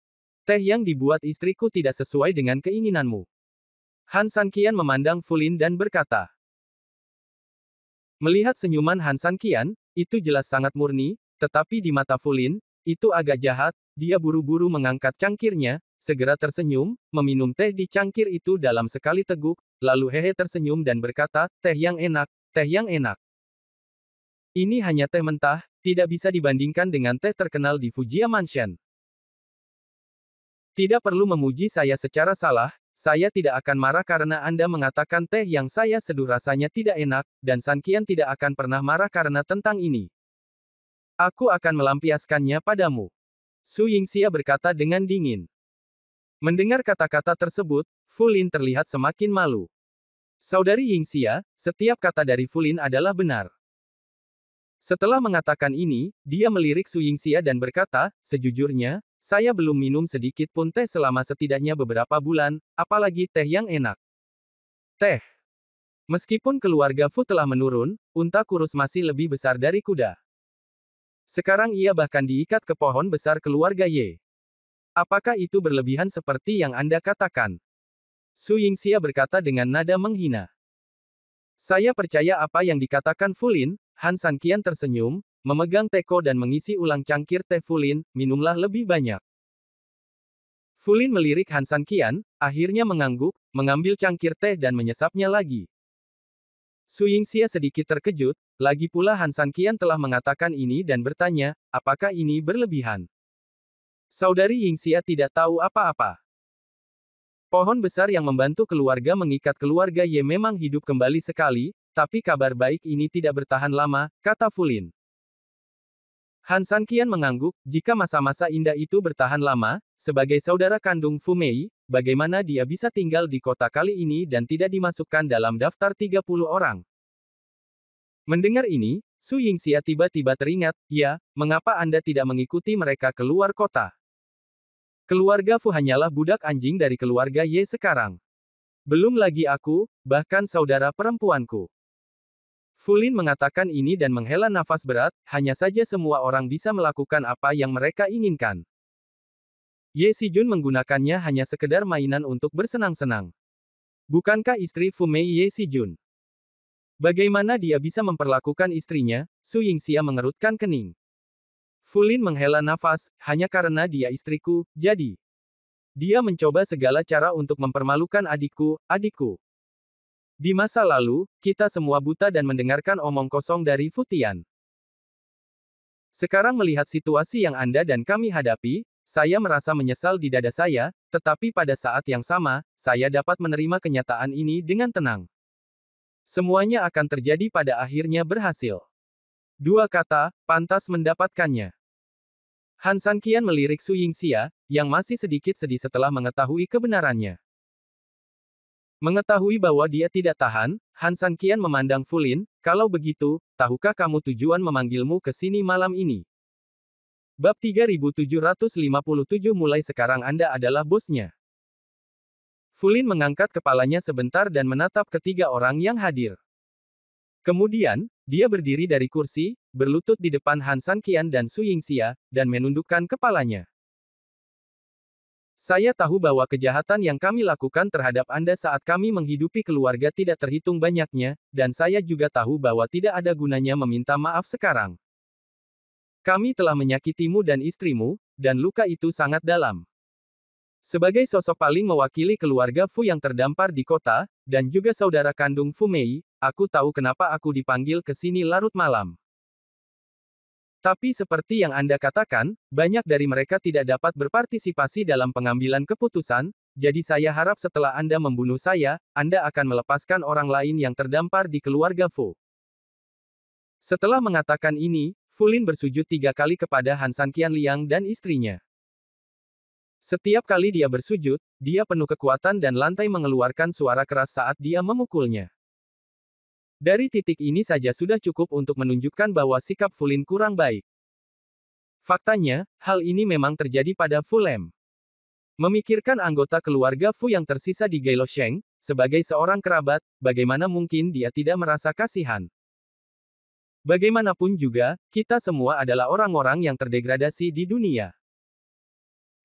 Teh yang dibuat istriku tidak sesuai dengan keinginanmu. Han Sanqian memandang Fu Lin dan berkata. Melihat senyuman Han Sanqian, itu jelas sangat murni, tetapi di mata Fu Lin, itu agak jahat. Dia buru-buru mengangkat cangkirnya, segera tersenyum, meminum teh di cangkir itu dalam sekali teguk, lalu hehe tersenyum dan berkata, teh yang enak, teh yang enak. Ini hanya teh mentah, tidak bisa dibandingkan dengan teh terkenal di Fujia Mansion. Tidak perlu memuji saya secara salah, saya tidak akan marah karena Anda mengatakan teh yang saya seduh rasanya tidak enak, dan Sanqian tidak akan pernah marah karena tentang ini. Aku akan melampiaskannya padamu. Su Yingxia berkata dengan dingin. Mendengar kata-kata tersebut, Fu Lin terlihat semakin malu. Saudari Yingxia, setiap kata dari Fu Lin adalah benar. Setelah mengatakan ini, dia melirik Su Yingxia dan berkata, sejujurnya, saya belum minum sedikit pun teh selama setidaknya beberapa bulan, apalagi teh yang enak. Teh. Meskipun keluarga Fu telah menurun, unta kurus masih lebih besar dari kuda. Sekarang ia bahkan diikat ke pohon besar keluarga Ye. Apakah itu berlebihan seperti yang Anda katakan? Su Yingxia berkata dengan nada menghina. Saya percaya apa yang dikatakan Fu Lin. Han Sanqian tersenyum, memegang teko dan mengisi ulang cangkir teh Fu Lin, minumlah lebih banyak. Fu Lin melirik Han Sanqian, akhirnya mengangguk, mengambil cangkir teh dan menyesapnya lagi. Su Yingxia sedikit terkejut, lagi pula Han Sanqian telah mengatakan ini dan bertanya, apakah ini berlebihan? Saudari Yingxia tidak tahu apa-apa. Pohon besar yang membantu keluarga mengikat keluarga Ye memang hidup kembali sekali, tapi kabar baik ini tidak bertahan lama, kata Fu Lin. Han Sanqian mengangguk, jika masa-masa indah itu bertahan lama, sebagai saudara kandung Fu Mei, bagaimana dia bisa tinggal di kota kali ini dan tidak dimasukkan dalam daftar 30 orang? Mendengar ini, Su Yingxia tiba-tiba teringat, ya, mengapa Anda tidak mengikuti mereka keluar kota? Keluarga Fu hanyalah budak anjing dari keluarga Ye sekarang. Belum lagi aku, bahkan saudara perempuanku. Fu Lin mengatakan ini dan menghela nafas berat, hanya saja semua orang bisa melakukan apa yang mereka inginkan. Ye Xijun menggunakannya hanya sekedar mainan untuk bersenang-senang. Bukankah istri Fu Mei Ye Xijun? Bagaimana dia bisa memperlakukan istrinya? Su Yingxia mengerutkan kening. Fu Lin menghela nafas, hanya karena dia istriku, jadi. Dia mencoba segala cara untuk mempermalukan adikku, adikku. Di masa lalu, kita semua buta dan mendengarkan omong kosong dari Fu Tian. Sekarang melihat situasi yang Anda dan kami hadapi, saya merasa menyesal di dada saya, tetapi pada saat yang sama, saya dapat menerima kenyataan ini dengan tenang. Semuanya akan terjadi pada akhirnya berhasil. Dua kata, pantas mendapatkannya. Han Sanqian melirik Su Yingxia, yang masih sedikit sedih setelah mengetahui kebenarannya. Mengetahui bahwa dia tidak tahan, Han Sanqian memandang Fu Lin, kalau begitu, tahukah kamu tujuan memanggilmu ke sini malam ini? Bab 3757 mulai sekarang Anda adalah bosnya. Fu Lin mengangkat kepalanya sebentar dan menatap ketiga orang yang hadir. Kemudian, dia berdiri dari kursi, berlutut di depan Han Sanqian dan Su Yingxia, dan menundukkan kepalanya. Saya tahu bahwa kejahatan yang kami lakukan terhadap Anda saat kami menghidupi keluarga tidak terhitung banyaknya, dan saya juga tahu bahwa tidak ada gunanya meminta maaf sekarang. Kami telah menyakitimu dan istrimu, dan luka itu sangat dalam. Sebagai sosok paling mewakili keluarga Fu yang terdampar di kota, dan juga saudara kandung Fu Mei, aku tahu kenapa aku dipanggil ke sini larut malam. Tapi seperti yang Anda katakan, banyak dari mereka tidak dapat berpartisipasi dalam pengambilan keputusan, jadi saya harap setelah Anda membunuh saya, Anda akan melepaskan orang lain yang terdampar di keluarga Fu. Setelah mengatakan ini, Fu Lin bersujud 3 kali kepada Han Sanqian Liang dan istrinya. Setiap kali dia bersujud, dia penuh kekuatan dan lantai mengeluarkan suara keras saat dia memukulnya. Dari titik ini saja sudah cukup untuk menunjukkan bahwa sikap Fu Lin kurang baik. Faktanya, hal ini memang terjadi pada Fu Lem. Memikirkan anggota keluarga Fu yang tersisa di Gailosheng, sebagai seorang kerabat, bagaimana mungkin dia tidak merasa kasihan? Bagaimanapun juga, kita semua adalah orang-orang yang terdegradasi di dunia.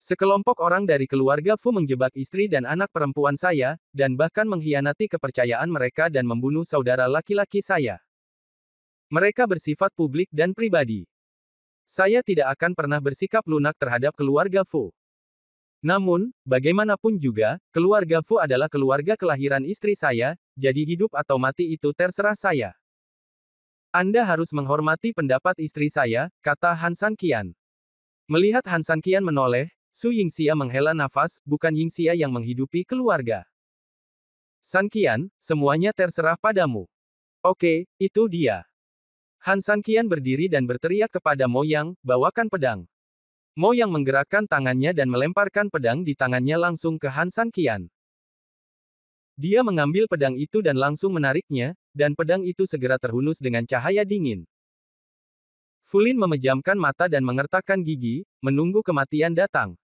Sekelompok orang dari keluarga Fu menjebak istri dan anak perempuan saya, dan bahkan mengkhianati kepercayaan mereka dan membunuh saudara laki-laki saya. Mereka bersifat publik dan pribadi. Saya tidak akan pernah bersikap lunak terhadap keluarga Fu. Namun, bagaimanapun juga, keluarga Fu adalah keluarga kelahiran istri saya, jadi hidup atau mati itu terserah saya. Anda harus menghormati pendapat istri saya, kata Han Sanqian. Melihat Han Sanqian menoleh, Su Yingxia menghela nafas, bukan Yingxia yang menghidupi keluarga. Sanqian, semuanya terserah padamu. Oke, itu dia. Han Sanqian berdiri dan berteriak kepada Mo Yang, bawakan pedang. Mo Yang menggerakkan tangannya dan melemparkan pedang di tangannya langsung ke Han Sanqian. Dia mengambil pedang itu dan langsung menariknya, dan pedang itu segera terhunus dengan cahaya dingin. Fu Lin memejamkan mata dan mengertakkan gigi, menunggu kematian datang.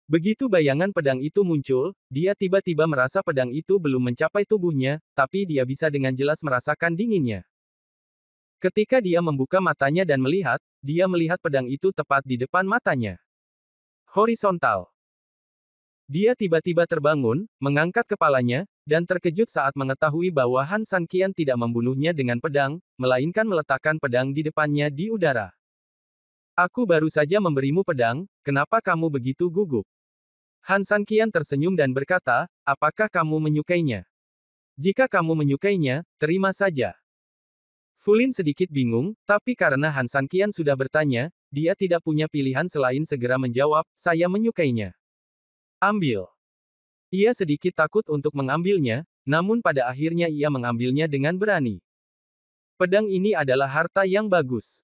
Begitu bayangan pedang itu muncul, dia tiba-tiba merasa pedang itu belum mencapai tubuhnya, tapi dia bisa dengan jelas merasakan dinginnya. Ketika dia membuka matanya dan melihat, dia melihat pedang itu tepat di depan matanya. Horizontal. Dia tiba-tiba terbangun, mengangkat kepalanya, dan terkejut saat mengetahui bahwa Han Sanqian tidak membunuhnya dengan pedang, melainkan meletakkan pedang di depannya di udara. Aku baru saja memberimu pedang, kenapa kamu begitu gugup? Han Sanqian tersenyum dan berkata, apakah kamu menyukainya? Jika kamu menyukainya, terima saja. Fu Lin sedikit bingung, tapi karena Han Sanqian sudah bertanya, dia tidak punya pilihan selain segera menjawab, saya menyukainya. Ambil. Ia sedikit takut untuk mengambilnya, namun pada akhirnya ia mengambilnya dengan berani. Pedang ini adalah harta yang bagus.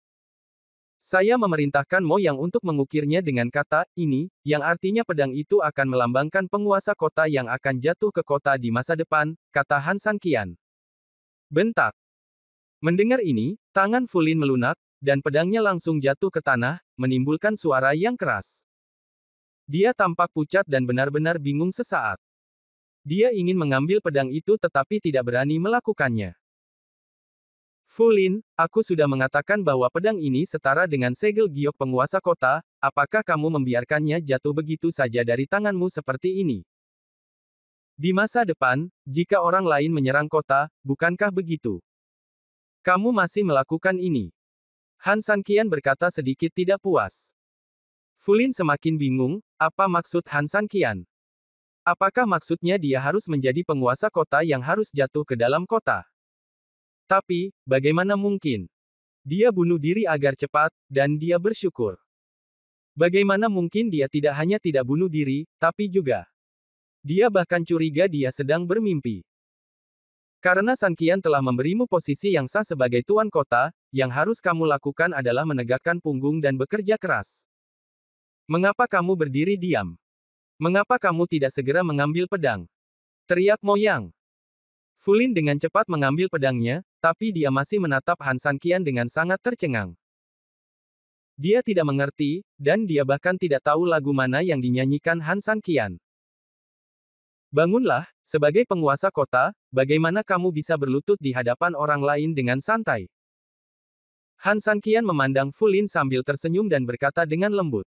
Saya memerintahkan Mo Yang untuk mengukirnya dengan kata, ini, yang artinya pedang itu akan melambangkan penguasa kota yang akan jatuh ke kota di masa depan, kata Han Sanqian. Bentak. Mendengar ini, tangan Fu Lin melunak, dan pedangnya langsung jatuh ke tanah, menimbulkan suara yang keras. Dia tampak pucat dan benar-benar bingung sesaat. Dia ingin mengambil pedang itu tetapi tidak berani melakukannya. Fu Lin, aku sudah mengatakan bahwa pedang ini setara dengan segel giok penguasa kota, apakah kamu membiarkannya jatuh begitu saja dari tanganmu seperti ini? Di masa depan, jika orang lain menyerang kota, bukankah begitu? Kamu masih melakukan ini. Han Sanqian berkata sedikit tidak puas. Fu Lin semakin bingung, apa maksud Han Sanqian? Apakah maksudnya dia harus menjadi penguasa kota yang harus jatuh ke dalam kota? Tapi, bagaimana mungkin? Dia bunuh diri agar cepat, dan dia bersyukur. Bagaimana mungkin dia tidak hanya tidak bunuh diri, tapi juga. Dia bahkan curiga dia sedang bermimpi. Karena Sanqian telah memberimu posisi yang sah sebagai tuan kota, yang harus kamu lakukan adalah menegakkan punggung dan bekerja keras. Mengapa kamu berdiri diam? Mengapa kamu tidak segera mengambil pedang? Teriak Mo Yang. Fu Lin dengan cepat mengambil pedangnya, tapi dia masih menatap Han Sanqian dengan sangat tercengang. Dia tidak mengerti, dan dia bahkan tidak tahu lagu mana yang dinyanyikan Han Sanqian. Bangunlah, sebagai penguasa kota, bagaimana kamu bisa berlutut di hadapan orang lain dengan santai? Han Sanqian memandang Fu Lin sambil tersenyum dan berkata dengan lembut.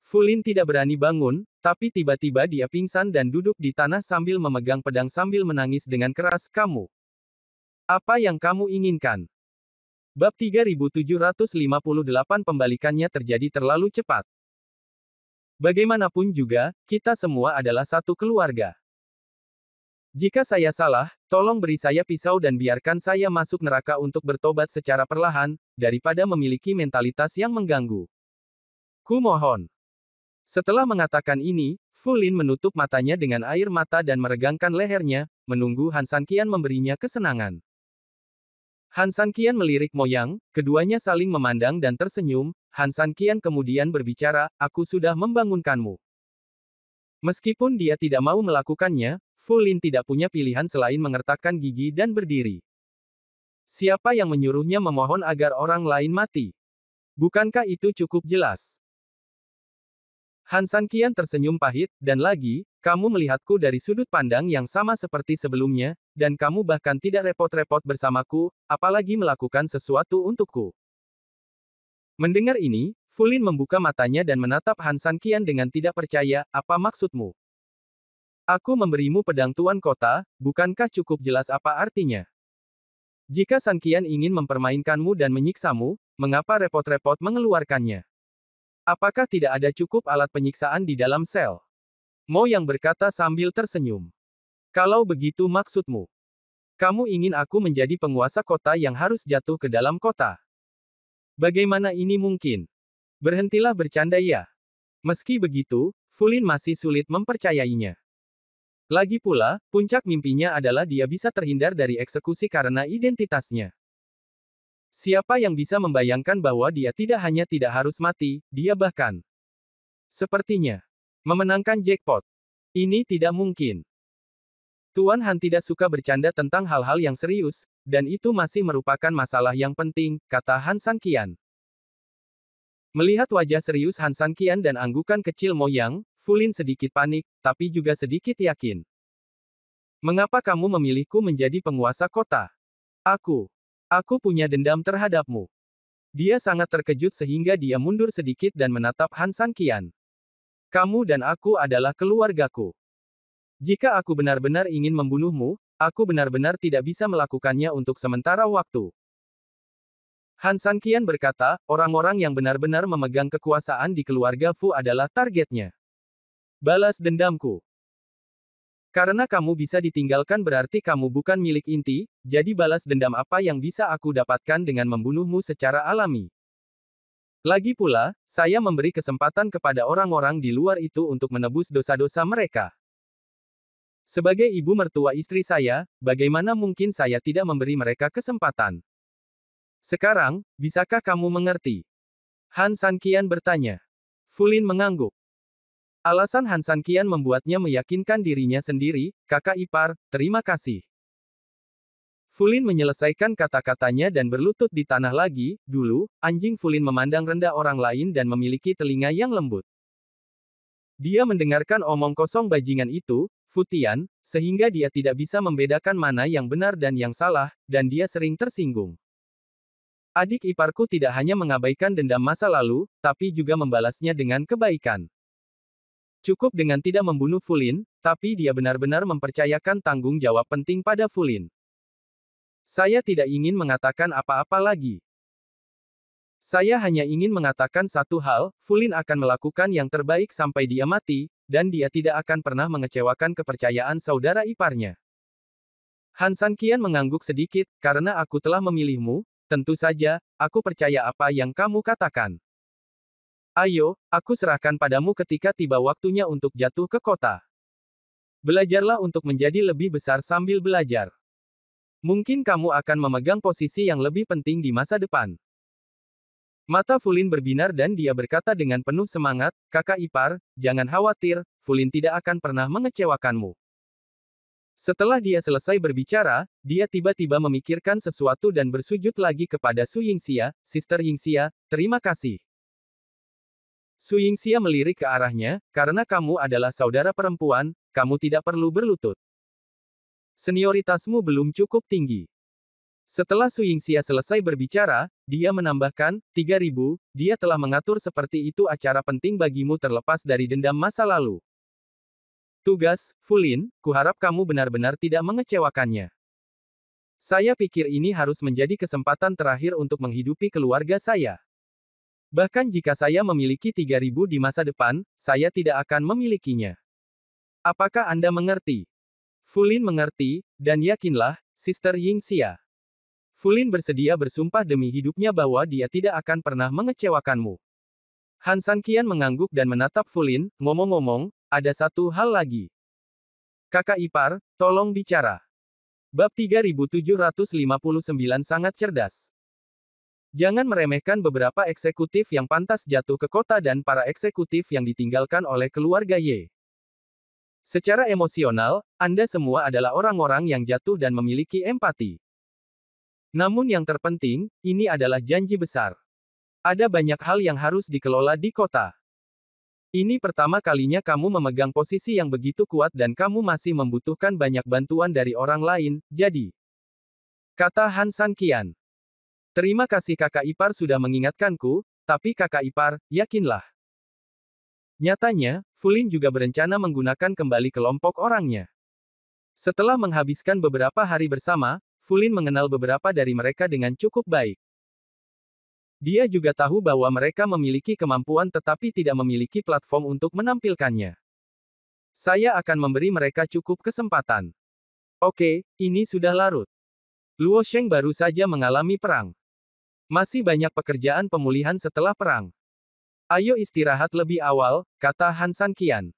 Fu Lin tidak berani bangun, tapi tiba-tiba dia pingsan dan duduk di tanah sambil memegang pedang sambil menangis dengan keras, kamu. Apa yang kamu inginkan? Bab 3758 pembalikannya terjadi terlalu cepat. Bagaimanapun juga, kita semua adalah satu keluarga. Jika saya salah, tolong beri saya pisau dan biarkan saya masuk neraka untuk bertobat secara perlahan, daripada memiliki mentalitas yang mengganggu. Kumohon. Setelah mengatakan ini, Fu Lin menutup matanya dengan air mata dan meregangkan lehernya, menunggu Han Sanqian memberinya kesenangan. Han Sanqian melirik Mo Yang, keduanya saling memandang dan tersenyum. Han Sanqian kemudian berbicara, aku sudah membangunkanmu. Meskipun dia tidak mau melakukannya, Fu Lin tidak punya pilihan selain mengertakkan gigi dan berdiri. Siapa yang menyuruhnya memohon agar orang lain mati? Bukankah itu cukup jelas? Han Sanqian tersenyum pahit, dan lagi, kamu melihatku dari sudut pandang yang sama seperti sebelumnya, dan kamu bahkan tidak repot-repot bersamaku, apalagi melakukan sesuatu untukku. Mendengar ini, Fulin membuka matanya dan menatap Han Sanqian dengan tidak percaya, apa maksudmu? Aku memberimu pedang Tuan Kota, bukankah cukup jelas apa artinya? Jika Sanqian ingin mempermainkanmu dan menyiksamu, mengapa repot-repot mengeluarkannya? Apakah tidak ada cukup alat penyiksaan di dalam sel? Mo yang berkata sambil tersenyum. Kalau begitu maksudmu, kamu ingin aku menjadi penguasa kota yang harus jatuh ke dalam kota. Bagaimana ini mungkin? Berhentilah bercanda ya. Meski begitu, Fulin masih sulit mempercayainya. Lagi pula, puncak mimpinya adalah dia bisa terhindar dari eksekusi karena identitasnya. Siapa yang bisa membayangkan bahwa dia tidak hanya tidak harus mati, dia bahkan sepertinya memenangkan jackpot. Ini tidak mungkin. Tuan Han tidak suka bercanda tentang hal-hal yang serius, dan itu masih merupakan masalah yang penting, kata Han Sanqian. Melihat wajah serius Han Sanqian dan anggukan kecil Mo Yang, Fulin sedikit panik, tapi juga sedikit yakin. Mengapa kamu memilihku menjadi penguasa kota? Aku punya dendam terhadapmu. Dia sangat terkejut sehingga dia mundur sedikit dan menatap Han Sanqian. Kamu dan aku adalah keluargaku. Jika aku benar-benar ingin membunuhmu, aku benar-benar tidak bisa melakukannya untuk sementara waktu. Han Sanqian berkata, orang-orang yang benar-benar memegang kekuasaan di keluarga Fu adalah targetnya. Balas dendamku. Karena kamu bisa ditinggalkan berarti kamu bukan milik inti, jadi balas dendam apa yang bisa aku dapatkan dengan membunuhmu secara alami. Lagi pula, saya memberi kesempatan kepada orang-orang di luar itu untuk menebus dosa-dosa mereka. Sebagai ibu mertua istri saya, bagaimana mungkin saya tidak memberi mereka kesempatan? Sekarang, bisakah kamu mengerti? Han Sanqian bertanya. Fulin mengangguk. Alasan Han Sanqian membuatnya meyakinkan dirinya sendiri, kakak ipar, terima kasih. Fulin menyelesaikan kata-katanya dan berlutut di tanah lagi, dulu, anjing Fulin memandang rendah orang lain dan memiliki telinga yang lembut. Dia mendengarkan omong kosong bajingan itu, Futian, sehingga dia tidak bisa membedakan mana yang benar dan yang salah, dan dia sering tersinggung. Adik iparku tidak hanya mengabaikan dendam masa lalu, tapi juga membalasnya dengan kebaikan. Cukup dengan tidak membunuh Fulin, tapi dia benar-benar mempercayakan tanggung jawab penting pada Fulin. Saya tidak ingin mengatakan apa-apa lagi. Saya hanya ingin mengatakan satu hal, Fulin akan melakukan yang terbaik sampai dia mati, dan dia tidak akan pernah mengecewakan kepercayaan saudara iparnya. Han Sanqian mengangguk sedikit, karena aku telah memilihmu, tentu saja, aku percaya apa yang kamu katakan. Ayo, aku serahkan padamu ketika tiba waktunya untuk jatuh ke kota. Belajarlah untuk menjadi lebih besar sambil belajar. Mungkin kamu akan memegang posisi yang lebih penting di masa depan. Mata Fulin berbinar dan dia berkata dengan penuh semangat, kakak ipar, jangan khawatir, Fulin tidak akan pernah mengecewakanmu. Setelah dia selesai berbicara, dia tiba-tiba memikirkan sesuatu dan bersujud lagi kepada Su Yingxia, Sister Yingxia, terima kasih. Su Yingxia melirik ke arahnya, karena kamu adalah saudara perempuan, kamu tidak perlu berlutut. Senioritasmu belum cukup tinggi. Setelah Su Yingxia selesai berbicara, dia menambahkan, 3000, dia telah mengatur seperti itu acara penting bagimu terlepas dari dendam masa lalu. Tugas, Fulin, kuharap kamu benar-benar tidak mengecewakannya. Saya pikir ini harus menjadi kesempatan terakhir untuk menghidupi keluarga saya. Bahkan jika saya memiliki 3000 di masa depan, saya tidak akan memilikinya. Apakah Anda mengerti? Fulin mengerti, dan yakinlah, Sister Yingxia. Fulin bersedia bersumpah demi hidupnya bahwa dia tidak akan pernah mengecewakanmu. Han Sanqian mengangguk dan menatap Fulin, ngomong-ngomong, ada satu hal lagi. Kakak ipar, tolong bicara. Bab 3759 sangat cerdas. Jangan meremehkan beberapa eksekutif yang pantas jatuh ke kota dan para eksekutif yang ditinggalkan oleh keluarga Ye. Secara emosional, Anda semua adalah orang-orang yang jatuh dan memiliki empati. Namun yang terpenting, ini adalah janji besar. Ada banyak hal yang harus dikelola di kota. Ini pertama kalinya kamu memegang posisi yang begitu kuat dan kamu masih membutuhkan banyak bantuan dari orang lain, jadi. Kata Han Sanqian. Terima kasih kakak ipar sudah mengingatkanku, tapi kakak ipar, yakinlah. Nyatanya, Fulin juga berencana menggunakan kembali kelompok orangnya. Setelah menghabiskan beberapa hari bersama, Fulin mengenal beberapa dari mereka dengan cukup baik. Dia juga tahu bahwa mereka memiliki kemampuan tetapi tidak memiliki platform untuk menampilkannya. Saya akan memberi mereka cukup kesempatan. Oke, ini sudah larut. Luo Sheng baru saja mengalami perang. Masih banyak pekerjaan pemulihan setelah perang. Ayo istirahat lebih awal, kata Han San Qian.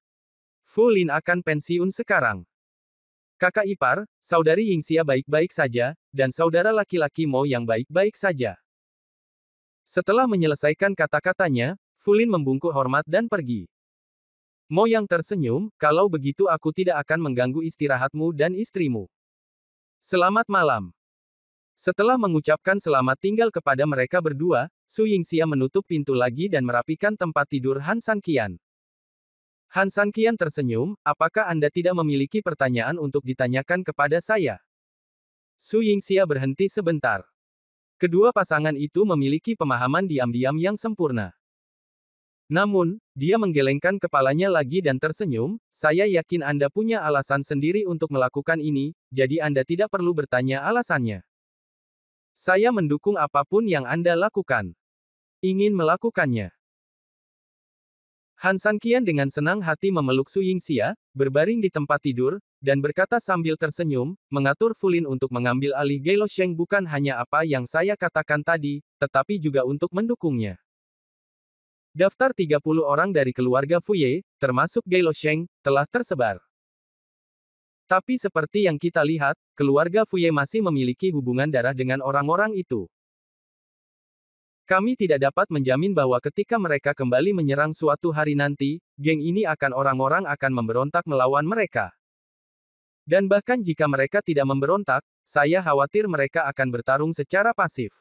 Fu Lin akan pensiun sekarang. Kakak ipar, saudari Yingxia baik-baik saja, dan saudara laki-laki Mo yang baik-baik saja. Setelah menyelesaikan kata-katanya, Fu Lin membungkuk hormat dan pergi. Mo yang tersenyum, kalau begitu aku tidak akan mengganggu istirahatmu dan istrimu. Selamat malam. Setelah mengucapkan selamat tinggal kepada mereka berdua, Su Yingxia menutup pintu lagi dan merapikan tempat tidur Han San Qian. Han San Qian tersenyum, apakah Anda tidak memiliki pertanyaan untuk ditanyakan kepada saya? Su Yingxia berhenti sebentar. Kedua pasangan itu memiliki pemahaman diam-diam yang sempurna. Namun, dia menggelengkan kepalanya lagi dan tersenyum, saya yakin Anda punya alasan sendiri untuk melakukan ini, jadi Anda tidak perlu bertanya alasannya. Saya mendukung apapun yang Anda lakukan. Ingin melakukannya. Han San Qian dengan senang hati memeluk Su Yingxia, berbaring di tempat tidur, dan berkata sambil tersenyum, mengatur Fu Lin untuk mengambil alih Gei Sheng bukan hanya apa yang saya katakan tadi, tetapi juga untuk mendukungnya. Daftar 30 orang dari keluarga Fu Ye, termasuk Gei Sheng, telah tersebar. Tapi seperti yang kita lihat, keluarga Fu Ye masih memiliki hubungan darah dengan orang-orang itu. Kami tidak dapat menjamin bahwa ketika mereka kembali menyerang suatu hari nanti, geng ini orang-orang akan memberontak melawan mereka. Dan bahkan jika mereka tidak memberontak, saya khawatir mereka akan bertarung secara pasif.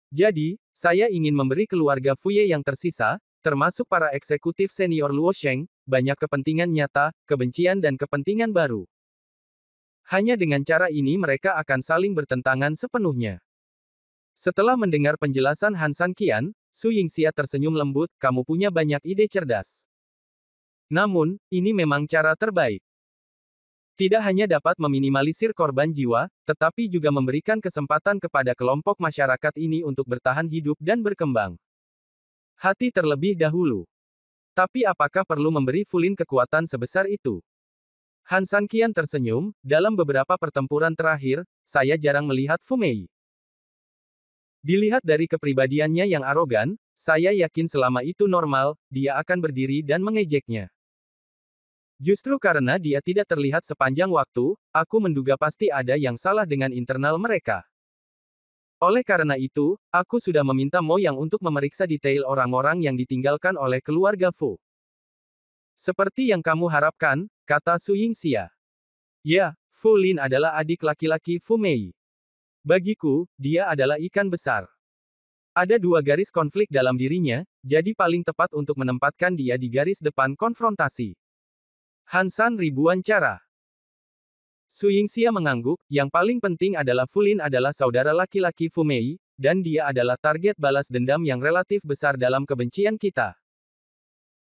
Jadi, saya ingin memberi keluarga Fu Ye yang tersisa, termasuk para eksekutif senior Luo Sheng, banyak kepentingan nyata, kebencian dan kepentingan baru. Hanya dengan cara ini mereka akan saling bertentangan sepenuhnya. Setelah mendengar penjelasan Han San Qian, Su Yingxia tersenyum lembut, kamu punya banyak ide cerdas. Namun, ini memang cara terbaik. Tidak hanya dapat meminimalisir korban jiwa, tetapi juga memberikan kesempatan kepada kelompok masyarakat ini untuk bertahan hidup dan berkembang. Hati terlebih dahulu. Tapi apakah perlu memberi Fu Lin kekuatan sebesar itu? Han San Qian tersenyum, dalam beberapa pertempuran terakhir, saya jarang melihat Fu Mei. Dilihat dari kepribadiannya yang arogan, saya yakin selama itu normal, dia akan berdiri dan mengejeknya. Justru karena dia tidak terlihat sepanjang waktu, aku menduga pasti ada yang salah dengan internal mereka. Oleh karena itu, aku sudah meminta Mo Yang untuk memeriksa detail orang-orang yang ditinggalkan oleh keluarga Fu. Seperti yang kamu harapkan, kata Su Yingxia. Ya, Fu Lin adalah adik laki-laki Fu Mei. Bagiku, dia adalah ikan besar. Ada dua garis konflik dalam dirinya, jadi paling tepat untuk menempatkan dia di garis depan konfrontasi. Han San ribuan cara. Su Yingxia mengangguk, yang paling penting adalah Fu Lin adalah saudara laki-laki Fu Mei, dan dia adalah target balas dendam yang relatif besar dalam kebencian kita.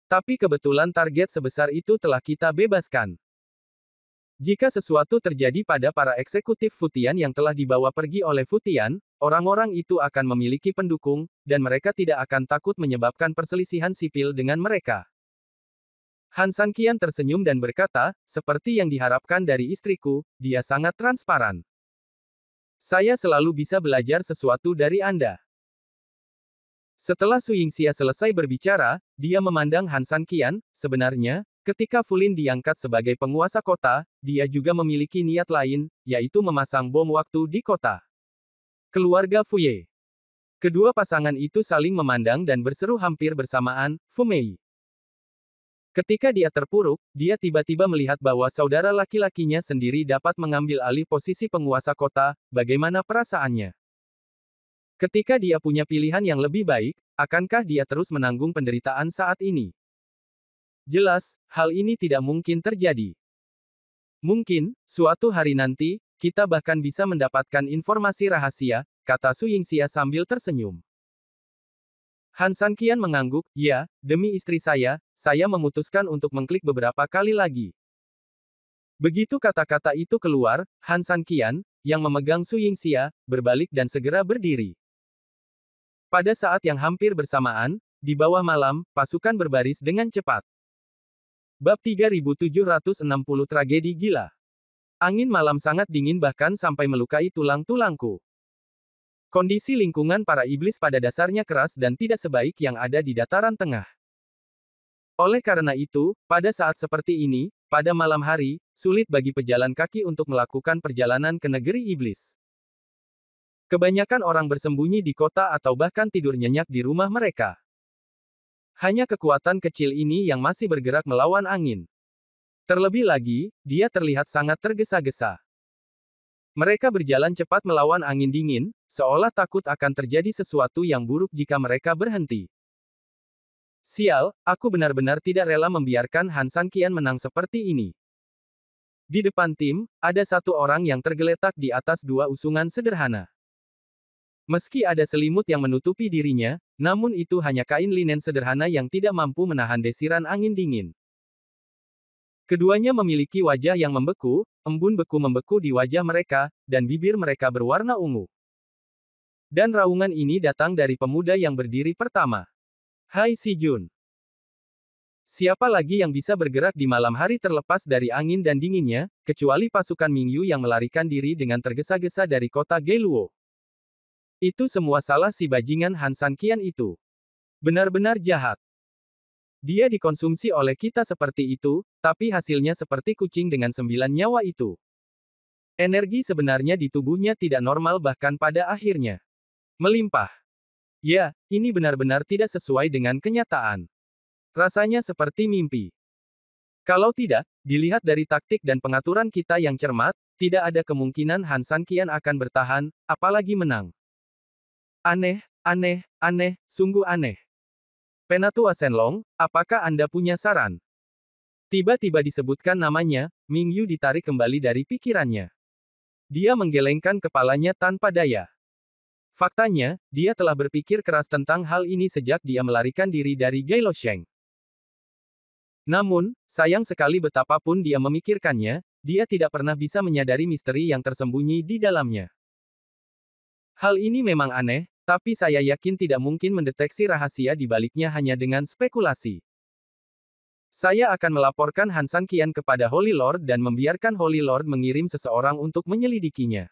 Tapi kebetulan target sebesar itu telah kita bebaskan. Jika sesuatu terjadi pada para eksekutif Futian yang telah dibawa pergi oleh Futian, orang-orang itu akan memiliki pendukung, dan mereka tidak akan takut menyebabkan perselisihan sipil dengan mereka. Han San Qian tersenyum dan berkata, seperti yang diharapkan dari istriku, dia sangat transparan. Saya selalu bisa belajar sesuatu dari Anda. Setelah Su Yingxia selesai berbicara, dia memandang Han San Qian, sebenarnya, ketika Fu Lin diangkat sebagai penguasa kota, dia juga memiliki niat lain, yaitu memasang bom waktu di kota. Keluarga Fu Ye. Kedua pasangan itu saling memandang dan berseru hampir bersamaan, Fu Mei. Ketika dia terpuruk, dia tiba-tiba melihat bahwa saudara laki-lakinya sendiri dapat mengambil alih posisi penguasa kota, bagaimana perasaannya? Ketika dia punya pilihan yang lebih baik, akankah dia terus menanggung penderitaan saat ini? Jelas, hal ini tidak mungkin terjadi. Mungkin, suatu hari nanti, kita bahkan bisa mendapatkan informasi rahasia, kata Su Yingxia sambil tersenyum. Han San Qian mengangguk, ya, demi istri saya memutuskan untuk mengklik beberapa kali lagi. Begitu kata-kata itu keluar, Han San Qian, yang memegang Su Yingxia, berbalik dan segera berdiri. Pada saat yang hampir bersamaan, di bawah malam, pasukan berbaris dengan cepat. Bab 3760 Tragedi Gila. Angin malam sangat dingin bahkan sampai melukai tulang-tulangku. Kondisi lingkungan para iblis pada dasarnya keras dan tidak sebaik yang ada di dataran tengah. Oleh karena itu, pada saat seperti ini, pada malam hari, sulit bagi pejalan kaki untuk melakukan perjalanan ke negeri iblis. Kebanyakan orang bersembunyi di kota atau bahkan tidur nyenyak di rumah mereka. Hanya kekuatan kecil ini yang masih bergerak melawan angin. Terlebih lagi, dia terlihat sangat tergesa-gesa. Mereka berjalan cepat melawan angin dingin, seolah takut akan terjadi sesuatu yang buruk jika mereka berhenti. Sial, aku benar-benar tidak rela membiarkan Han San Qian menang seperti ini. Di depan tim, ada satu orang yang tergeletak di atas dua usungan sederhana. Meski ada selimut yang menutupi dirinya, namun itu hanya kain linen sederhana yang tidak mampu menahan desiran angin dingin. Keduanya memiliki wajah yang membeku, embun beku membeku di wajah mereka, dan bibir mereka berwarna ungu. Dan raungan ini datang dari pemuda yang berdiri pertama. Hai Si Jun. Siapa lagi yang bisa bergerak di malam hari terlepas dari angin dan dinginnya, kecuali pasukan Mingyu yang melarikan diri dengan tergesa-gesa dari kota Geluo. Itu semua salah si bajingan Han San Qian itu. Benar-benar jahat. Dia dikonsumsi oleh kita seperti itu, tapi hasilnya seperti kucing dengan 9 nyawa itu. Energi sebenarnya di tubuhnya tidak normal bahkan pada akhirnya melimpah. Ya, ini benar-benar tidak sesuai dengan kenyataan. Rasanya seperti mimpi. Kalau tidak, dilihat dari taktik dan pengaturan kita yang cermat, tidak ada kemungkinan Han San Qian akan bertahan, apalagi menang. Aneh, sungguh aneh. Penatua Shenlong, apakah Anda punya saran? Tiba-tiba disebutkan namanya, Mingyu ditarik kembali dari pikirannya. Dia menggelengkan kepalanya tanpa daya. Faktanya, dia telah berpikir keras tentang hal ini sejak dia melarikan diri dari Gailosheng. Namun, sayang sekali betapapun dia memikirkannya, dia tidak pernah bisa menyadari misteri yang tersembunyi di dalamnya. Hal ini memang aneh, tapi saya yakin tidak mungkin mendeteksi rahasia di baliknya hanya dengan spekulasi. Saya akan melaporkan Han San Qian kepada Holy Lord dan membiarkan Holy Lord mengirim seseorang untuk menyelidikinya.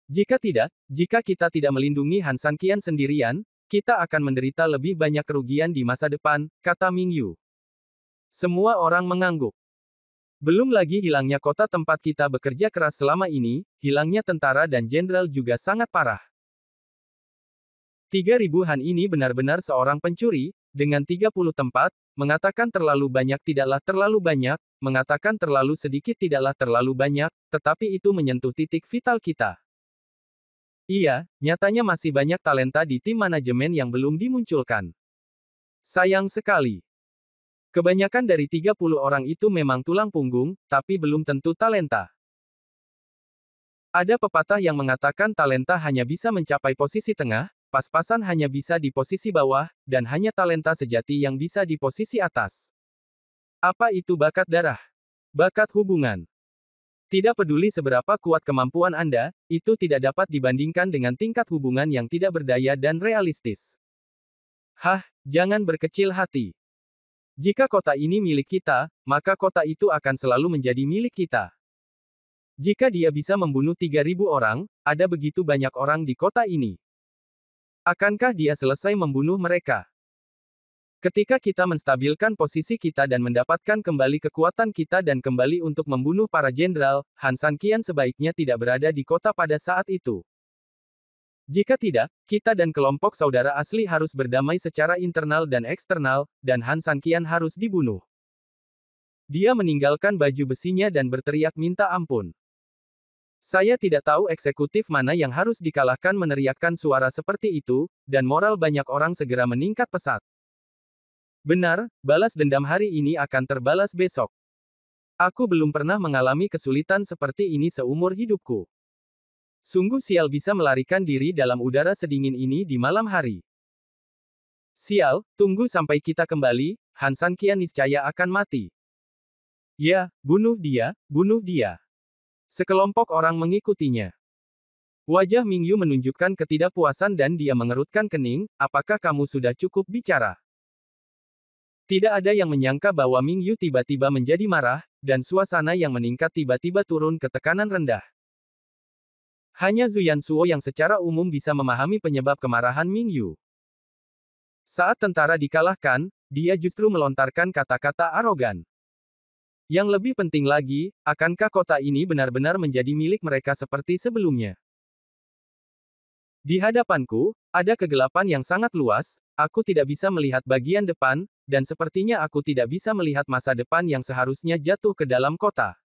Jika tidak, jika kita tidak melindungi Han San Qian sendirian, kita akan menderita lebih banyak kerugian di masa depan, kata Mingyu. Semua orang mengangguk. Belum lagi hilangnya kota tempat kita bekerja keras selama ini, hilangnya tentara dan jenderal juga sangat parah. 3.000 Han ini benar-benar seorang pencuri, dengan 30 tempat, mengatakan terlalu banyak tidaklah terlalu banyak, mengatakan terlalu sedikit tidaklah terlalu banyak, tetapi itu menyentuh titik vital kita. Iya, nyatanya masih banyak talenta di tim manajemen yang belum dimunculkan. Sayang sekali. Kebanyakan dari 30 orang itu memang tulang punggung, tapi belum tentu talenta. Ada pepatah yang mengatakan talenta hanya bisa mencapai posisi tengah, pas-pasan hanya bisa di posisi bawah, dan hanya talenta sejati yang bisa di posisi atas. Apa itu bakat darah? Bakat hubungan. Tidak peduli seberapa kuat kemampuan Anda, itu tidak dapat dibandingkan dengan tingkat hubungan yang tidak berdaya dan realistis. Hah, jangan berkecil hati. Jika kota ini milik kita, maka kota itu akan selalu menjadi milik kita. Jika dia bisa membunuh 3.000 orang, ada begitu banyak orang di kota ini. Akankah dia selesai membunuh mereka? Ketika kita menstabilkan posisi kita dan mendapatkan kembali kekuatan kita dan kembali untuk membunuh para jenderal, Han San Qian sebaiknya tidak berada di kota pada saat itu. Jika tidak, kita dan kelompok saudara asli harus berdamai secara internal dan eksternal, dan Han San Qian harus dibunuh. Dia meninggalkan baju besinya dan berteriak minta ampun. Saya tidak tahu eksekutif mana yang harus dikalahkan meneriakkan suara seperti itu, dan moral banyak orang segera meningkat pesat. Benar, balas dendam hari ini akan terbalas besok. Aku belum pernah mengalami kesulitan seperti ini seumur hidupku. Sungguh sial bisa melarikan diri dalam udara sedingin ini di malam hari. Sial, tunggu sampai kita kembali, Han Sanqian niscaya akan mati. Ya, bunuh dia, bunuh dia. Sekelompok orang mengikutinya. Wajah Mingyu menunjukkan ketidakpuasan dan dia mengerutkan kening, apakah kamu sudah cukup bicara? Tidak ada yang menyangka bahwa Mingyu tiba-tiba menjadi marah, dan suasana yang meningkat tiba-tiba turun ke tekanan rendah. Hanya Zuyan Suo yang secara umum bisa memahami penyebab kemarahan Mingyu. Saat tentara dikalahkan, dia justru melontarkan kata-kata arogan. Yang lebih penting lagi, akankah kota ini benar-benar menjadi milik mereka seperti sebelumnya? Di hadapanku, ada kegelapan yang sangat luas, aku tidak bisa melihat bagian depan, dan sepertinya aku tidak bisa melihat masa depan yang seharusnya jatuh ke dalam kota.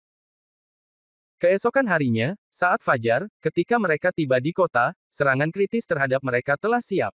Keesokan harinya, saat fajar, ketika mereka tiba di kota, serangan kritis terhadap mereka telah siap.